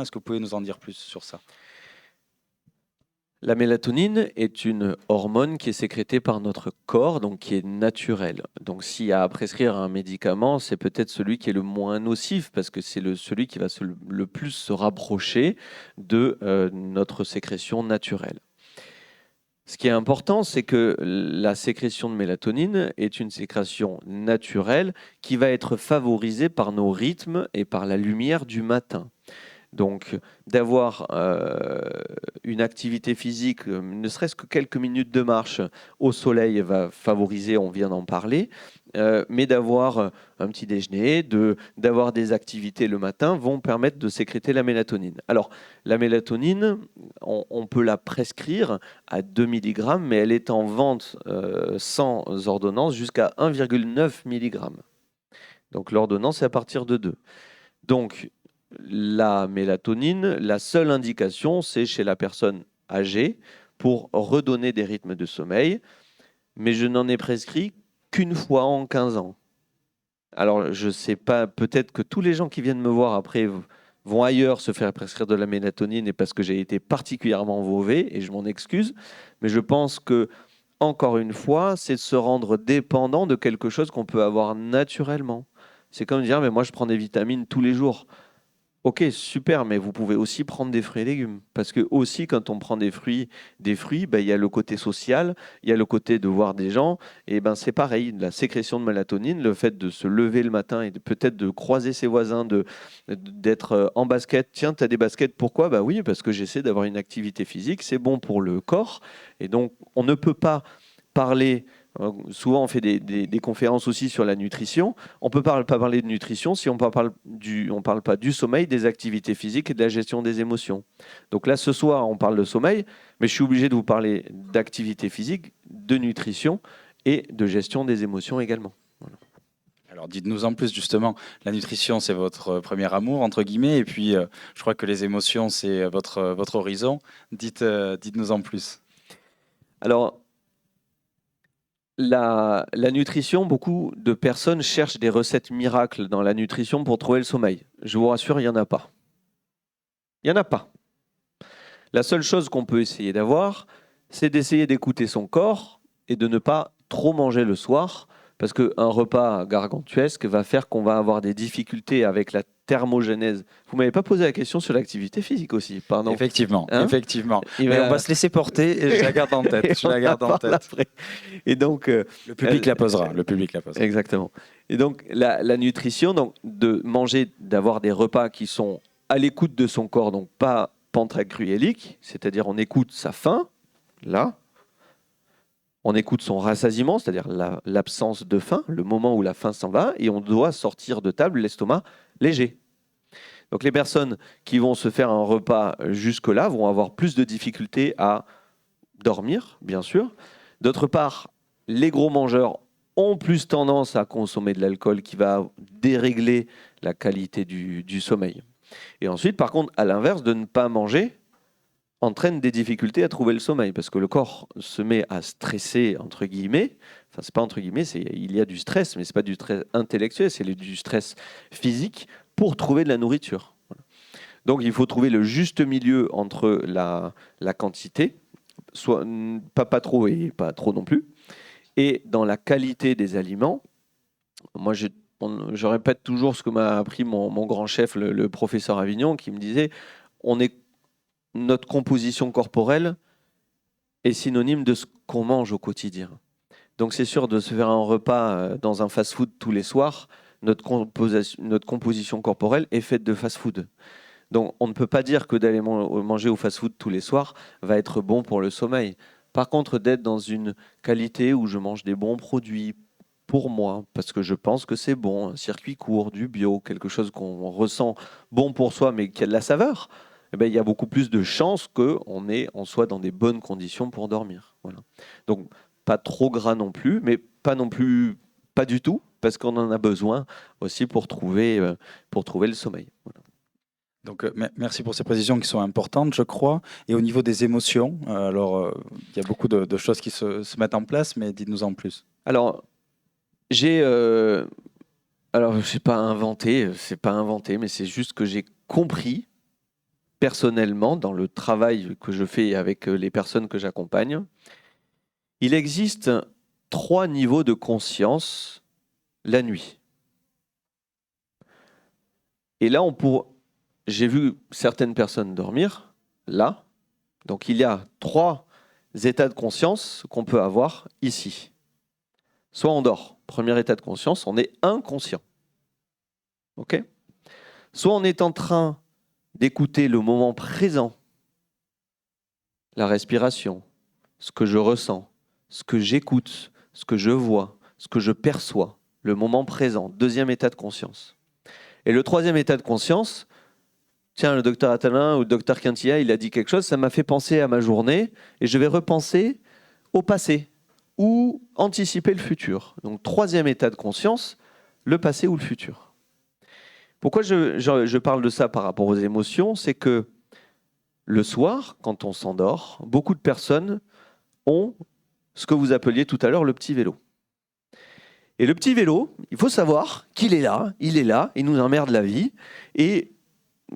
Est-ce que vous pouvez nous en dire plus sur ça? La mélatonine est une hormone qui est sécrétée par notre corps, donc qui est naturelle. Donc s'il y a à prescrire un médicament, c'est peut-être celui qui est le moins nocif, parce que c'est celui qui va le plus se rapprocher de notre sécrétion naturelle. Ce qui est important, c'est que la sécrétion de mélatonine est une sécrétion naturelle qui va être favorisée par nos rythmes et par la lumière du matin. Donc, d'avoir une activité physique, ne serait-ce que quelques minutes de marche au soleil va favoriser, on vient d'en parler, mais d'avoir un petit déjeuner, d'avoir des activités le matin vont permettre de sécréter la mélatonine. Alors, la mélatonine, on peut la prescrire à 2 mg, mais elle est en vente sans ordonnance jusqu'à 1,9 mg. Donc, l'ordonnance est à partir de 2. Donc, la mélatonine, la seule indication, c'est chez la personne âgée pour redonner des rythmes de sommeil, mais je n'en ai prescrit qu'une fois en 15 ans. Alors, je ne sais pas, peut-être que tous les gens qui viennent me voir après vont ailleurs se faire prescrire de la mélatonine, et parce que j'ai été particulièrement vauvé, et je m'en excuse, mais je pense que, encore une fois, c'est de se rendre dépendant de quelque chose qu'on peut avoir naturellement. C'est comme dire, mais moi je prends des vitamines tous les jours. Ok, super, mais vous pouvez aussi prendre des fruits et légumes. Parce que aussi, quand on prend des fruits, il y a le côté social, il y a le côté de voir des gens. Et c'est pareil, la sécrétion de mélatonine, le fait de se lever le matin et peut-être de croiser ses voisins, d'être en basket. Tiens, tu as des baskets, pourquoi? Oui, parce que j'essaie d'avoir une activité physique, c'est bon pour le corps. Et donc, on ne peut pas parler... Souvent, on fait des conférences aussi sur la nutrition. On ne peut pas parler de nutrition si on ne parle pas du sommeil, des activités physiques et de la gestion des émotions. Donc là, ce soir, on parle de sommeil, mais je suis obligé de vous parler d'activité physique, de nutrition et de gestion des émotions également. Voilà. dites-nous en plus, justement. La nutrition, c'est votre premier amour, entre guillemets, et puis je crois que les émotions, c'est votre horizon. Dites-nous en plus. Alors, la nutrition, beaucoup de personnes cherchent des recettes miracles dans la nutrition pour trouver le sommeil. Je vous rassure, il n'y en a pas. Il n'y en a pas. La seule chose qu'on peut essayer d'avoir, c'est d'essayer d'écouter son corps et de ne pas trop manger le soir, parce qu'un repas gargantuesque va faire qu'on va avoir des difficultés avec la thermogénèse. Vous ne m'avez pas posé la question sur l'activité physique aussi, pardon. Effectivement, Hein effectivement. Il Mais va- on va se laisser porter et je la garde en tête. Et Je on la en garde en parle tête. après. Et donc, Le public la posera. Le public la posera. exactement. Et donc, la nutrition, donc, de manger, d'avoir des repas qui sont à l'écoute de son corps, donc pas pantagruélique, c'est-à-dire on écoute sa faim, là, on écoute son rassasiement, c'est-à-dire l'absence de faim, le moment où la faim s'en va, et on doit sortir de table l'estomac léger. Donc les personnes qui vont se faire un repas jusque-là vont avoir plus de difficultés à dormir, bien sûr. D'autre part, les gros mangeurs ont plus tendance à consommer de l'alcool qui va dérégler la qualité du sommeil. Et ensuite, par contre, à l'inverse, de ne pas manger entraîne des difficultés à trouver le sommeil parce que le corps se met à stresser, entre guillemets. Enfin, c'est pas entre guillemets, il y a du stress, mais c'est pas du stress intellectuel, c'est du stress physique pour trouver de la nourriture. Voilà. Donc, il faut trouver le juste milieu entre la quantité, soit pas trop et pas trop non plus, et dans la qualité des aliments. Moi, je répète toujours ce que m'a appris mon grand chef, le professeur Avignon, qui me disait notre composition corporelle est synonyme de ce qu'on mange au quotidien. Donc, c'est sûr de se faire un repas dans un fast-food tous les soirs, notre composition corporelle est faite de fast-food. Donc, on ne peut pas dire que d'aller manger au fast-food tous les soirs va être bon pour le sommeil. Par contre, d'être dans une qualité où je mange des bons produits pour moi, parce que je pense que c'est bon, un circuit court, du bio, quelque chose qu'on ressent bon pour soi, mais qui a de la saveur, eh ben, il y a beaucoup plus de chances qu'on soit dans des bonnes conditions pour dormir. Voilà. Donc, pas trop gras non plus, mais pas non plus, pas du tout, parce qu'on en a besoin aussi pour trouver le sommeil. Voilà. Donc, merci pour ces précisions qui sont importantes, je crois. Et au niveau des émotions, il y a beaucoup de choses qui se mettent en place, mais dites-nous en plus. Alors, c'est pas inventé, mais c'est juste que j'ai compris personnellement dans le travail que je fais avec les personnes que j'accompagne. Il existe 3 niveaux de conscience la nuit. Et là, j'ai vu certaines personnes dormir, là. Donc, il y a 3 états de conscience qu'on peut avoir ici. Soit on dort, premier état de conscience, on est inconscient. OK ? Soit on est en train d'écouter le moment présent, la respiration, ce que je ressens, ce que j'écoute, ce que je vois, ce que je perçois, le moment présent, deuxième état de conscience. Et le troisième état de conscience, tiens, le docteur Attalin ou le docteur Quintilla, il a dit quelque chose, ça m'a fait penser à ma journée et je vais repenser au passé ou anticiper le futur. Donc, troisième état de conscience, le passé ou le futur. Pourquoi je parle de ça par rapport aux émotions, c'est que le soir, quand on s'endort, beaucoup de personnes ont ce que vous appeliez tout à l'heure le petit vélo. Et le petit vélo, il faut savoir qu'il est là, il nous emmerde la vie. Et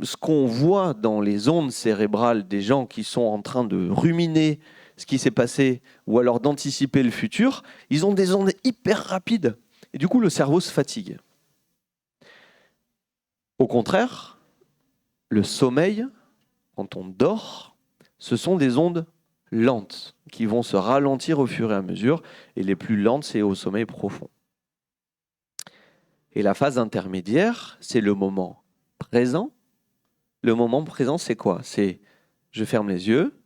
ce qu'on voit dans les ondes cérébrales des gens qui sont en train de ruminer ce qui s'est passé ou alors d'anticiper le futur, ils ont des ondes hyper rapides. Et du coup, le cerveau se fatigue. Au contraire, le sommeil, quand on dort, ce sont des ondes lentes qui vont se ralentir au fur et à mesure. Et les plus lentes, c'est au sommeil profond. Et la phase intermédiaire, c'est le moment présent. Le moment présent, c'est quoi ? C'est je ferme les yeux,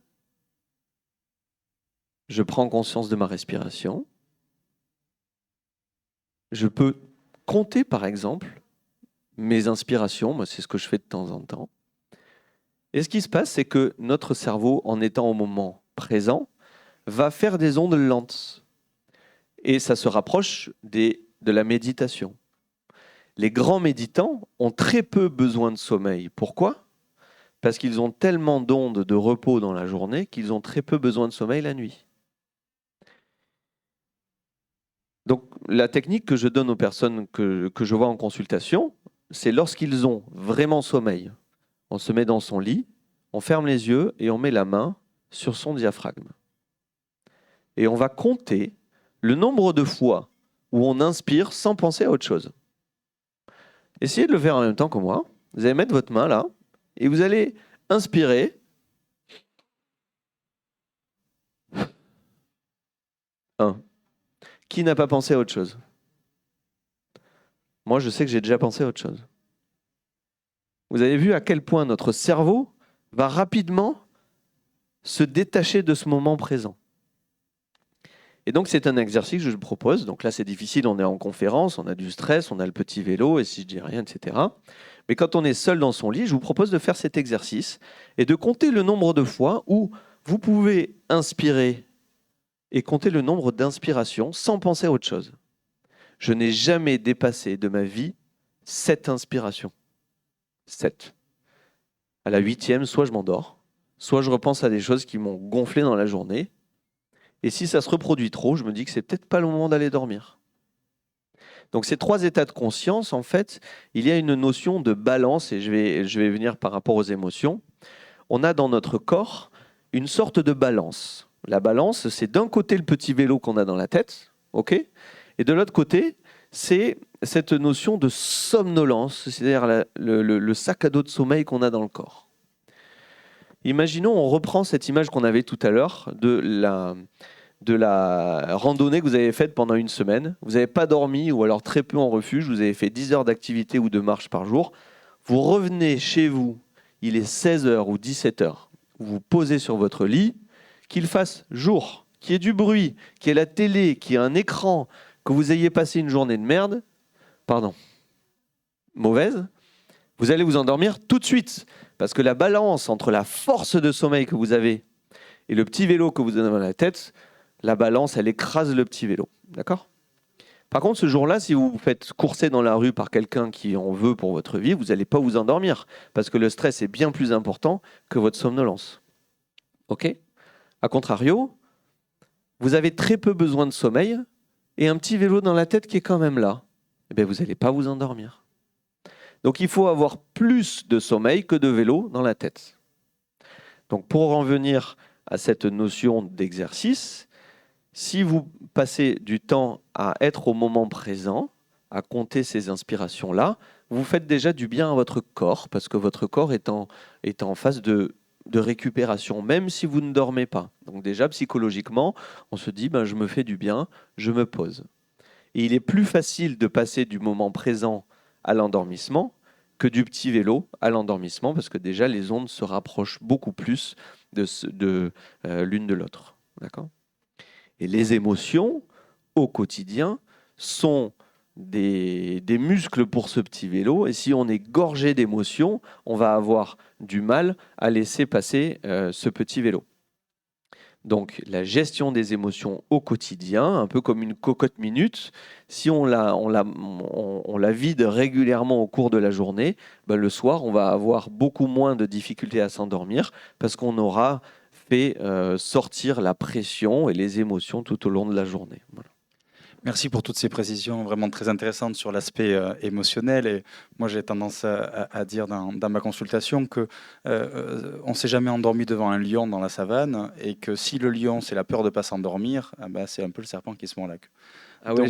je prends conscience de ma respiration, je peux compter par exemple mes inspirations, moi c'est ce que je fais de temps en temps. Et ce qui se passe, c'est que notre cerveau, en étant au moment présent, va faire des ondes lentes. Et ça se rapproche de la méditation. Les grands méditants ont très peu besoin de sommeil. Pourquoi ? Parce qu'ils ont tellement d'ondes de repos dans la journée qu'ils ont très peu besoin de sommeil la nuit. Donc la technique que je donne aux personnes que je vois en consultation, c'est lorsqu'ils ont vraiment sommeil. On se met dans son lit, on ferme les yeux et on met la main sur son diaphragme. Et on va compter le nombre de fois où on inspire sans penser à autre chose. Essayez de le faire en même temps que moi. Vous allez mettre votre main là et vous allez inspirer. 1. Qui n'a pas pensé à autre chose ? Moi, je sais que j'ai déjà pensé à autre chose. Vous avez vu à quel point notre cerveau va rapidement se détacher de ce moment présent. Et donc, c'est un exercice que je propose. Donc là, c'est difficile, on est en conférence, on a du stress, on a le petit vélo, et si je dis rien, etc. Mais quand on est seul dans son lit, je vous propose de faire cet exercice et de compter le nombre de fois où vous pouvez inspirer et compter le nombre d'inspirations sans penser à autre chose. Je n'ai jamais dépassé de ma vie 7 inspirations. 7. À la 8e, soit je m'endors, soit je repense à des choses qui m'ont gonflé dans la journée. Et si ça se reproduit trop, je me dis que c'est peut-être pas le moment d'aller dormir. Donc ces 3 états de conscience, en fait, il y a une notion de balance, et je vais venir par rapport aux émotions. On a dans notre corps une sorte de balance. La balance, c'est d'un côté le petit vélo qu'on a dans la tête, ok ? Et de l'autre côté, c'est cette notion de somnolence, c'est-à-dire le sac à dos de sommeil qu'on a dans le corps. Imaginons, on reprend cette image qu'on avait tout à l'heure de la randonnée que vous avez faite pendant une semaine. Vous n'avez pas dormi ou alors très peu en refuge. Vous avez fait 10 heures d'activité ou de marche par jour. Vous revenez chez vous, il est 16 heures ou 17 heures. Vous vous posez sur votre lit, qu'il fasse jour, qu'il y ait du bruit, qu'il y ait la télé, qu'il y ait un écran, que vous ayez passé une journée de merde, mauvaise, vous allez vous endormir tout de suite. Parce que la balance entre la force de sommeil que vous avez et le petit vélo que vous avez dans la tête, la balance, elle écrase le petit vélo. D'accord ? Par contre, ce jour-là, si vous vous faites courser dans la rue par quelqu'un qui en veut pour votre vie, vous n'allez pas vous endormir. Parce que le stress est bien plus important que votre somnolence. OK ? A contrario, vous avez très peu besoin de sommeil et un petit vélo dans la tête qui est quand même là. Eh bien, vous n'allez pas vous endormir. Donc, il faut avoir plus de sommeil que de vélo dans la tête. Donc, pour en venir à cette notion d'exercice, si vous passez du temps à être au moment présent, à compter ces inspirations-là, vous faites déjà du bien à votre corps, parce que votre corps est en phase de récupération, même si vous ne dormez pas. Donc déjà, psychologiquement, on se dit, je me fais du bien, je me pose. Et il est plus facile de passer du moment présent à l'endormissement que du petit vélo à l'endormissement, parce que déjà, les ondes se rapprochent beaucoup plus de l'une de l'autre. D'accord ? Et les émotions, au quotidien, sont des muscles pour ce petit vélo. Et si on est gorgé d'émotions, on va avoir du mal à laisser passer ce petit vélo. Donc la gestion des émotions au quotidien, un peu comme une cocotte minute, si on la vide régulièrement au cours de la journée, le soir, on va avoir beaucoup moins de difficultés à s'endormir parce qu'on aura fait sortir la pression et les émotions tout au long de la journée. Voilà. Merci pour toutes ces précisions vraiment très intéressantes sur l'aspect émotionnel. Et moi, j'ai tendance à dire dans ma consultation que on ne s'est jamais endormi devant un lion dans la savane et que si le lion, c'est la peur de ne pas s'endormir, c'est un peu le serpent qui se mord la queue. Ah ouais,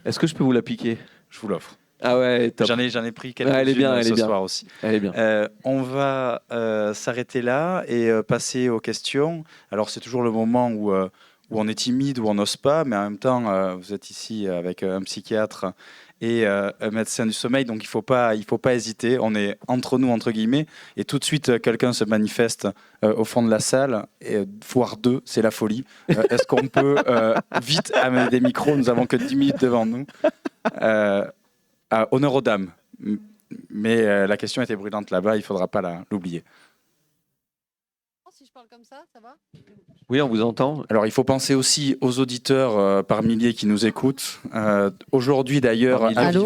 est-ce que je peux vous la piquer ? Je vous l'offre. Ah ouais, top. J'en ai pris quelques-unes ce soir aussi. Elle est bien. On va s'arrêter là et passer aux questions. Alors, c'est toujours le moment où on est timide, où on n'ose pas, mais en même temps, vous êtes ici avec un psychiatre et un médecin du sommeil, donc il faut pas hésiter. On est entre nous, entre guillemets, et tout de suite, quelqu'un se manifeste au fond de la salle, et voire deux, c'est la folie. Est-ce qu'on peut vite amener des micros ? Nous n'avons que 10 minutes devant nous. Honneur aux dames. Mais la question était brûlante là-bas, il ne faudra pas l'oublier. parle comme ça va? Oui, on vous entend. Alors, il faut penser aussi aux auditeurs par milliers qui nous écoutent. Aujourd'hui, d'ailleurs, Par milliers.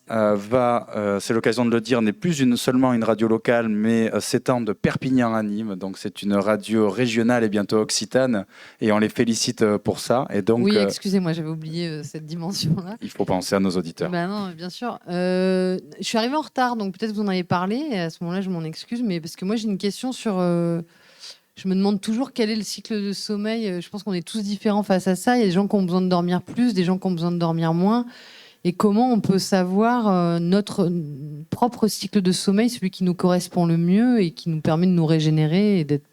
Aviva Allô, c'est l'occasion de le dire, n'est plus seulement une radio locale, mais s'étend de Perpignan à Nîmes. Donc, c'est une radio régionale et bientôt occitane. Et on les félicite pour ça. Et donc, Oui, excusez-moi, j'avais oublié cette dimension-là. il faut penser à nos auditeurs. Ben non, bien sûr. Je suis arrivée en retard, donc peut-être vous en avez parlé. Et à ce moment-là, je m'en excuse, mais parce que moi, j'ai une question sur. Je me demande toujours quel est le cycle de sommeil. Je pense qu'on est tous différents face à ça. Il y a des gens qui ont besoin de dormir plus, des gens qui ont besoin de dormir moins. Et comment on peut savoir notre propre cycle de sommeil, celui qui nous correspond le mieux et qui nous permet de nous régénérer et d'être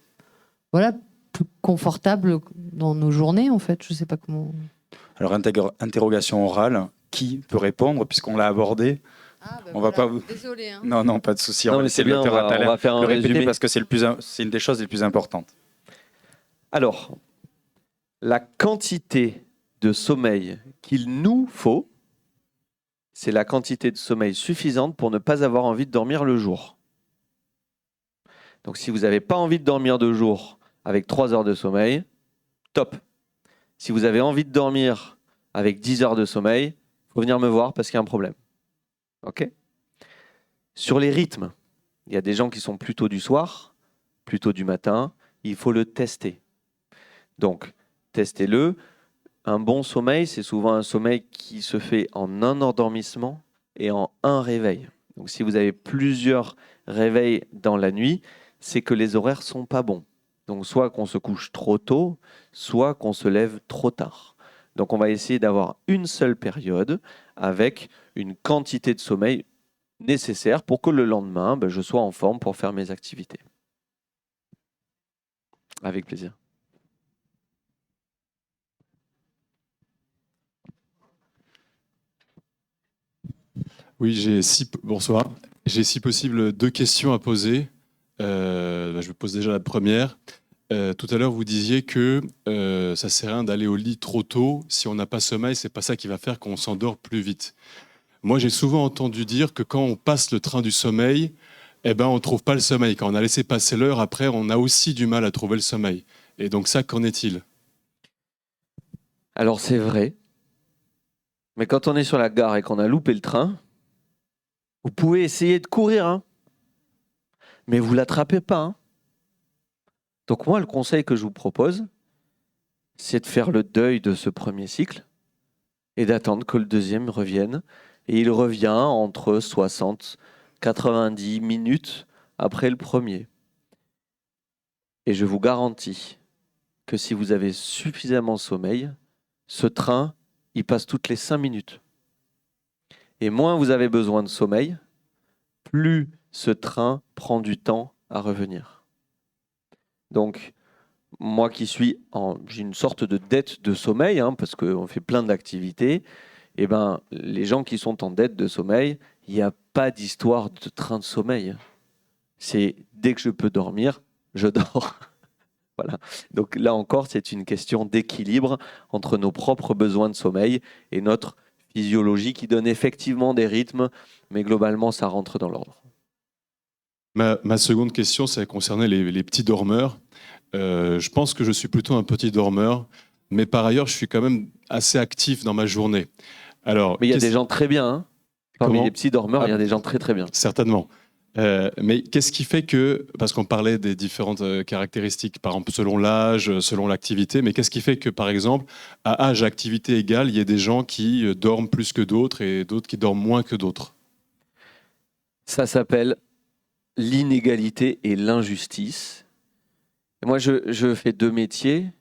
plus confortable dans nos journées, en fait. Je ne sais pas comment. Alors, interrogation orale. Qui peut répondre, puisqu'on l'a abordé? On va pas vous... Désolé. Hein. Non, pas de souci. Non, On va mais laisser c'est bien, le docteur Attalin on va faire un le répéter résumé. parce que c'est une des choses les plus importantes. Alors, la quantité de sommeil qu'il nous faut, c'est la quantité de sommeil suffisante pour ne pas avoir envie de dormir le jour. Donc, si vous n'avez pas envie de dormir de jour avec 3 heures de sommeil, top. Si vous avez envie de dormir avec 10 heures de sommeil, il faut venir me voir parce qu'il y a un problème. OK ? Sur les rythmes, il y a des gens qui sont plutôt du soir, plutôt du matin. Il faut le tester. Donc, testez-le. Un bon sommeil, c'est souvent un sommeil qui se fait en un endormissement et en un réveil. Donc, si vous avez plusieurs réveils dans la nuit, c'est que les horaires sont pas bons. Donc, soit qu'on se couche trop tôt, soit qu'on se lève trop tard. Donc, on va essayer d'avoir une seule période avec une quantité de sommeil nécessaire pour que le lendemain, je sois en forme pour faire mes activités. Avec plaisir. Oui, bonsoir. J'ai, si possible, 2 questions à poser. Je vous pose déjà la première. Tout à l'heure, vous disiez que ça sert à rien d'aller au lit trop tôt. Si on n'a pas sommeil, c'est pas ça qui va faire qu'on s'endort plus vite. Moi, j'ai souvent entendu dire que quand on passe le train du sommeil, on ne trouve pas le sommeil. Quand on a laissé passer l'heure, après, on a aussi du mal à trouver le sommeil. Et donc ça, qu'en est-il? Alors, c'est vrai. Mais quand on est sur la gare et qu'on a loupé le train, vous pouvez essayer de courir, hein, mais vous ne l'attrapez pas. Hein. Donc moi, le conseil que je vous propose, c'est de faire le deuil de ce premier cycle et d'attendre que le deuxième revienne. Et il revient entre 60 et 90 minutes après le premier. Et je vous garantis que si vous avez suffisamment sommeil, ce train, il passe toutes les 5 minutes. Et moins vous avez besoin de sommeil, plus ce train prend du temps à revenir. Donc, moi qui j'ai une sorte de dette de sommeil, parce qu'on fait plein d'activités, les gens qui sont en dette de sommeil, il n'y a pas d'histoire de train de sommeil. C'est dès que je peux dormir, je dors. Voilà. Donc là encore, c'est une question d'équilibre entre nos propres besoins de sommeil et notre physiologie qui donne effectivement des rythmes, mais globalement, ça rentre dans l'ordre. Ma seconde question, ça concernait les petits dormeurs. Je pense que je suis plutôt un petit dormeur, mais par ailleurs, je suis quand même assez actif dans ma journée. Alors, mais il y a des gens très bien. Hein. Parmi les petits dormeurs, il y a des gens très très bien. Certainement. Mais qu'est-ce qui fait que, parce qu'on parlait des différentes caractéristiques, par exemple selon l'âge, selon l'activité, mais qu'est-ce qui fait que, par exemple, à âge, activité égale, il y a des gens qui dorment plus que d'autres et d'autres qui dorment moins que d'autres? Ça s'appelle l'inégalité et l'injustice. Et moi, je fais 2 métiers.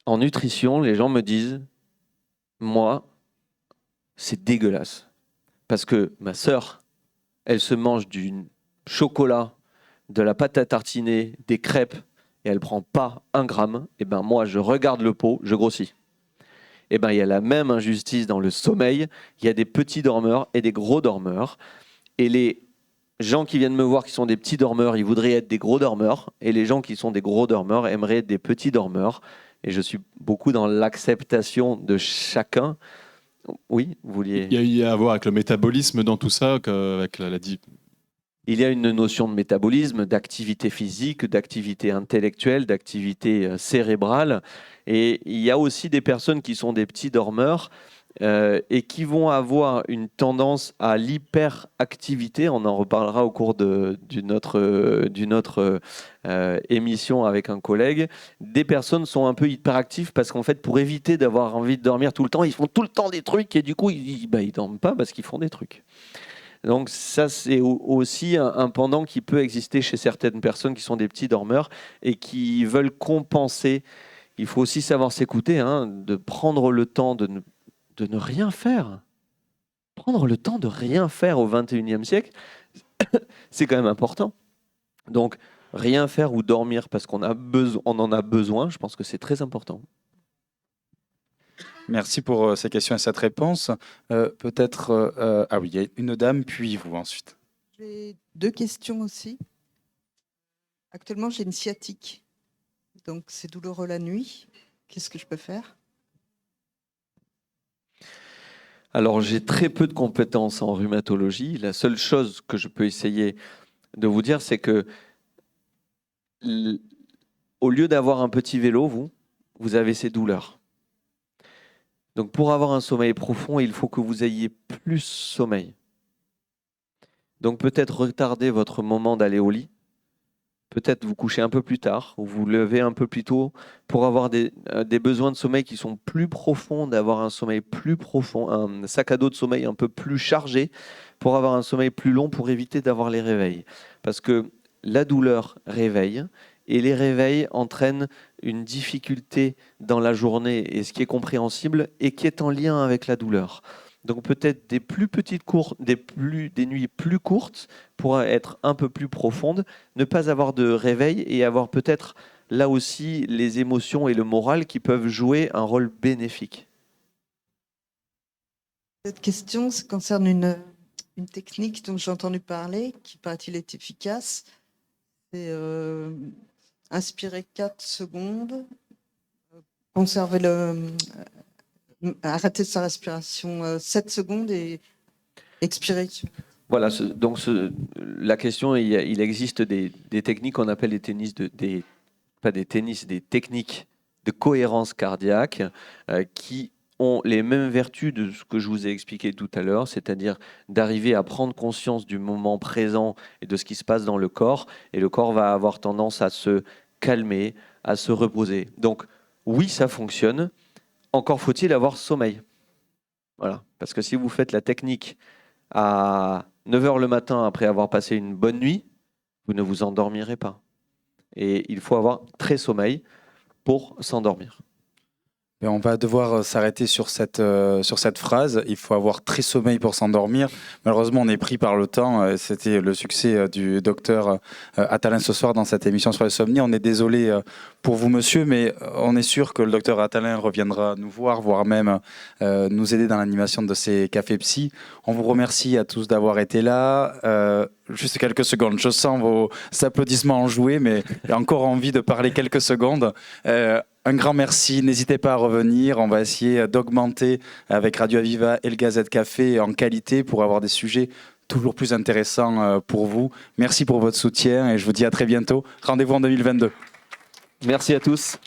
En nutrition, les gens me disent, moi, c'est dégueulasse. Parce que ma sœur, elle se mange du chocolat, de la pâte à tartiner, des crêpes, et elle ne prend pas 1 gramme. Et moi, je regarde le pot, je grossis. Il y a la même injustice dans le sommeil. Il y a des petits dormeurs et des gros dormeurs. Et les gens qui viennent me voir qui sont des petits dormeurs, ils voudraient être des gros dormeurs. Et les gens qui sont des gros dormeurs aimeraient être des petits dormeurs. Et je suis beaucoup dans l'acceptation de chacun. Oui, vous vouliez... Il y a à voir avec le métabolisme dans tout ça, avec il y a une notion de métabolisme, d'activité physique, d'activité intellectuelle, d'activité cérébrale. Et il y a aussi des personnes qui sont des petits dormeurs et qui vont avoir une tendance à l'hyperactivité. On en reparlera au cours d'une autre émission avec un collègue. Des personnes sont un peu hyperactives parce qu'en fait, pour éviter d'avoir envie de dormir tout le temps, ils font tout le temps des trucs et du coup, ils dorment pas parce qu'ils font des trucs. Donc ça, c'est aussi un pendant qui peut exister chez certaines personnes qui sont des petits dormeurs et qui veulent compenser. Il faut aussi savoir s'écouter, de prendre le temps de ne rien faire. Prendre le temps de rien faire au XXIe siècle, c'est quand même important. Donc, rien faire ou dormir parce qu'on en a besoin, je pense que c'est très important. Merci pour ces questions et cette réponse. Peut-être... ah oui, il y a une dame, puis vous ensuite. J'ai 2 questions aussi. Actuellement, j'ai une sciatique. Donc, c'est douloureux la nuit. Qu'est-ce que je peux faire ? Alors, j'ai très peu de compétences en rhumatologie. La seule chose que je peux essayer de vous dire, c'est que au lieu d'avoir un petit vélo, vous avez ces douleurs. Donc, pour avoir un sommeil profond, il faut que vous ayez plus sommeil. Donc, peut-être retarder votre moment d'aller au lit. Peut-être vous coucher un peu plus tard ou vous lever un peu plus tôt pour avoir des besoins de sommeil qui sont plus profonds, d'avoir un sommeil plus profond, un sac à dos de sommeil un peu plus chargé pour avoir un sommeil plus long pour éviter d'avoir les réveils. Parce que la douleur réveille et les réveils entraînent une difficulté dans la journée et ce qui est compréhensible et qui est en lien avec la douleur. Donc peut-être des plus petites des nuits plus courtes pour être un peu plus profondes, ne pas avoir de réveil et avoir peut-être là aussi les émotions et le moral qui peuvent jouer un rôle bénéfique. Cette question concerne une technique dont j'ai entendu parler, qui paraît-il est efficace. C'est inspirer 4 secondes, conserver arrêter sa respiration 7 secondes et expirer. Voilà, la question, il existe des techniques qu'on appelle des techniques de cohérence cardiaque qui ont les mêmes vertus de ce que je vous ai expliqué tout à l'heure, c'est-à-dire d'arriver à prendre conscience du moment présent et de ce qui se passe dans le corps, et le corps va avoir tendance à se calmer, à se reposer. Donc oui, ça fonctionne. Encore faut-il avoir sommeil. Voilà. Parce que si vous faites la technique à 9h le matin après avoir passé une bonne nuit, vous ne vous endormirez pas. Et il faut avoir très sommeil pour s'endormir. Et on va devoir s'arrêter sur cette phrase. Il faut avoir très sommeil pour s'endormir. Malheureusement, on est pris par le temps. C'était le succès du docteur Attalin ce soir dans cette émission sur l'insomnie. On est désolé pour vous, monsieur, mais on est sûr que le docteur Attalin reviendra nous voir, voire même nous aider dans l'animation de ces cafés psy. On vous remercie à tous d'avoir été là. Juste quelques secondes. Je sens vos applaudissements enjoués, mais j'ai encore envie de parler quelques secondes. Un grand merci. N'hésitez pas à revenir. On va essayer d'augmenter avec Radio Aviva et le Gazette Café en qualité pour avoir des sujets toujours plus intéressants pour vous. Merci pour votre soutien et je vous dis à très bientôt. Rendez-vous en 2022. Merci à tous.